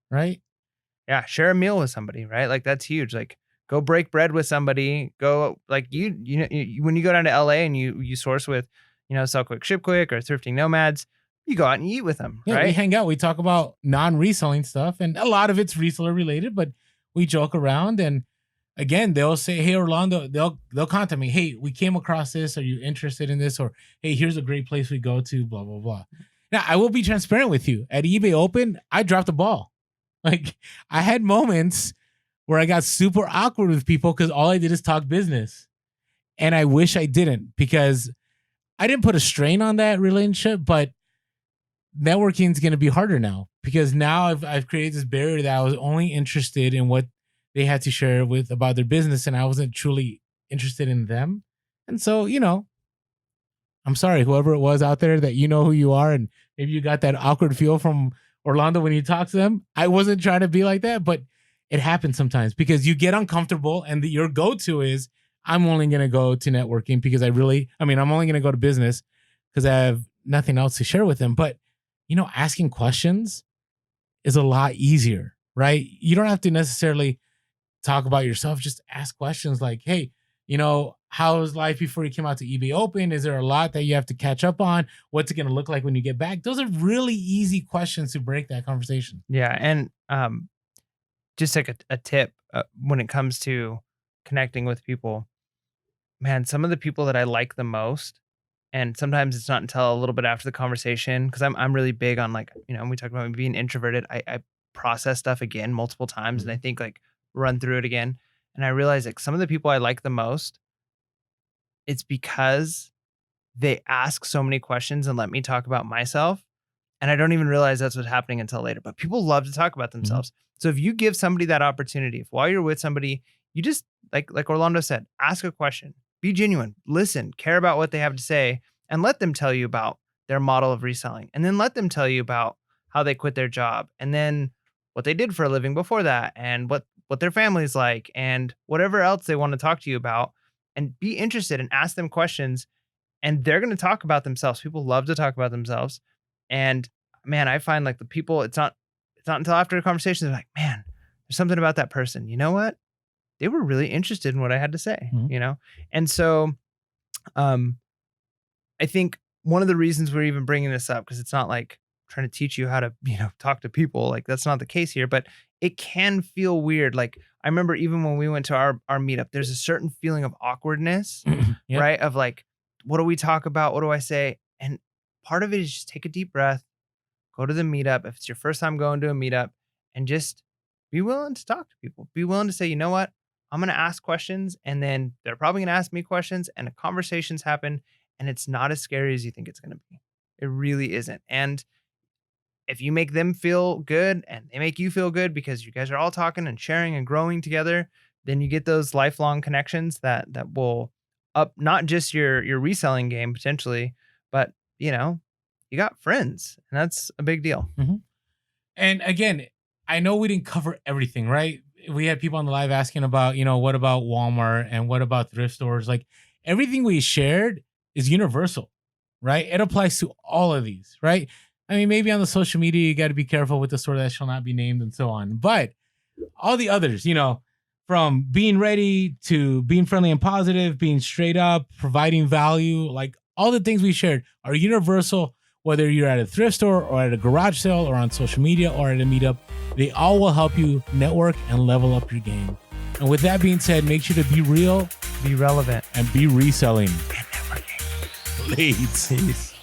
[SPEAKER 2] right?
[SPEAKER 1] Yeah, share a meal with somebody, right? Like that's huge. Like Go break bread with somebody. Go like when you go down to LA and you source with, Sell Quick, Ship Quick or Thrifting Nomads, you go out and eat with them,
[SPEAKER 2] Yeah, we
[SPEAKER 1] right?
[SPEAKER 2] hang out. We talk about non-reselling stuff, and a lot of it's reseller related, but we joke around. And again, they'll say, "Hey, Orlando," they'll contact me. "Hey, we came across this. Are you interested in this?" Or, "Hey, here's a great place we go to." Blah blah blah. Now, I will be transparent with you. At eBay Open, I dropped the ball. Like, I had moments where I got super awkward with people because all I did is talk business, and I wish I didn't, because I didn't put a strain on that relationship, but networking is going to be harder now, because now I've created this barrier that I was only interested in what they had to share with about their business, and I wasn't truly interested in them. And so, I'm sorry, whoever it was out there, that who you are, and maybe you got that awkward feel from Orlando when you talk to them. I wasn't trying to be like that, but it happens sometimes because you get uncomfortable, and your go-to is, I'm only going to go to networking because I'm only going to go to business because I have nothing else to share with them. But asking questions is a lot easier, right? You don't have to necessarily talk about yourself. Just ask questions like, "Hey, how was life before you came out to eBay Open? Is there a lot that you have to catch up on? What's it going to look like when you get back?" Those are really easy questions to break that conversation.
[SPEAKER 1] Yeah, and just like a tip when it comes to connecting with people, man, some of the people that I like the most, and sometimes it's not until a little bit after the conversation, because I'm really big on, like, we talked about me being introverted. I process stuff again multiple times, and I think, like, run through it again, and I realize, like, some of the people I like the most, it's because they ask so many questions and let me talk about myself, and I don't even realize that's what's happening until later. But people love to talk about
[SPEAKER 2] Mhm.
[SPEAKER 1] themselves. So if you give somebody that opportunity, if while you're with somebody, you just, like Orlando said, ask a question, be genuine, listen, care about what they have to say, and let them tell you about their model of reselling. And then let them tell you about how they quit their job, and then what they did for a living before that, and what their family's like, and whatever else they want to talk to you about. And be interested and ask them questions, and they're going to talk about themselves. People love to talk about themselves. And man, I find, like, the people, it's not until after a conversation they're like, "Man, there's something about that person. You know what? They were really interested in what I had to say."
[SPEAKER 2] Mhm.
[SPEAKER 1] And so, um, I think one of the reasons we're even bringing this up, because it's not like trying to teach you how to, talk to people. Like, that's not the case here, but it can feel weird. Like, I remember even when we went to our meetup, there's a certain feeling of awkwardness,
[SPEAKER 2] Yep.
[SPEAKER 1] right? Of like, what do we talk about? What do I say? And part of it is just take a deep breath, go to the meetup. If it's your first time going to a meetup, and just be willing to talk to people. Be willing to say, "You know what? I'm going to ask questions, and then they're probably going to ask me questions, and the conversations happen, and it's not as scary as you think it's going to be." It really isn't. And if you make them feel good and they make you feel good because you guys are all talking and sharing and growing together, then you get those lifelong connections that will up not just your reselling game potentially, but you got friends, and that's a big deal.
[SPEAKER 2] Mhm. And again, I know we didn't cover everything, right? We had people on the live asking about, what about Walmart and what about thrift stores? Like, everything we shared is universal, right? It applies to all of these, right? I mean, maybe on the social media, you got to be careful with the store that shall not be named and so on. But all the others, from being ready to being friendly and positive, being straight up, providing value, like all the things we shared are universal, whether you're at a thrift store or at a garage sale or on social media or at a meetup. They all will help you network and level up your game. And with that being said, make sure to be real,
[SPEAKER 1] Be relevant.
[SPEAKER 2] and be reselling.
[SPEAKER 1] And networking.
[SPEAKER 2] Leads.
[SPEAKER 1] Peace.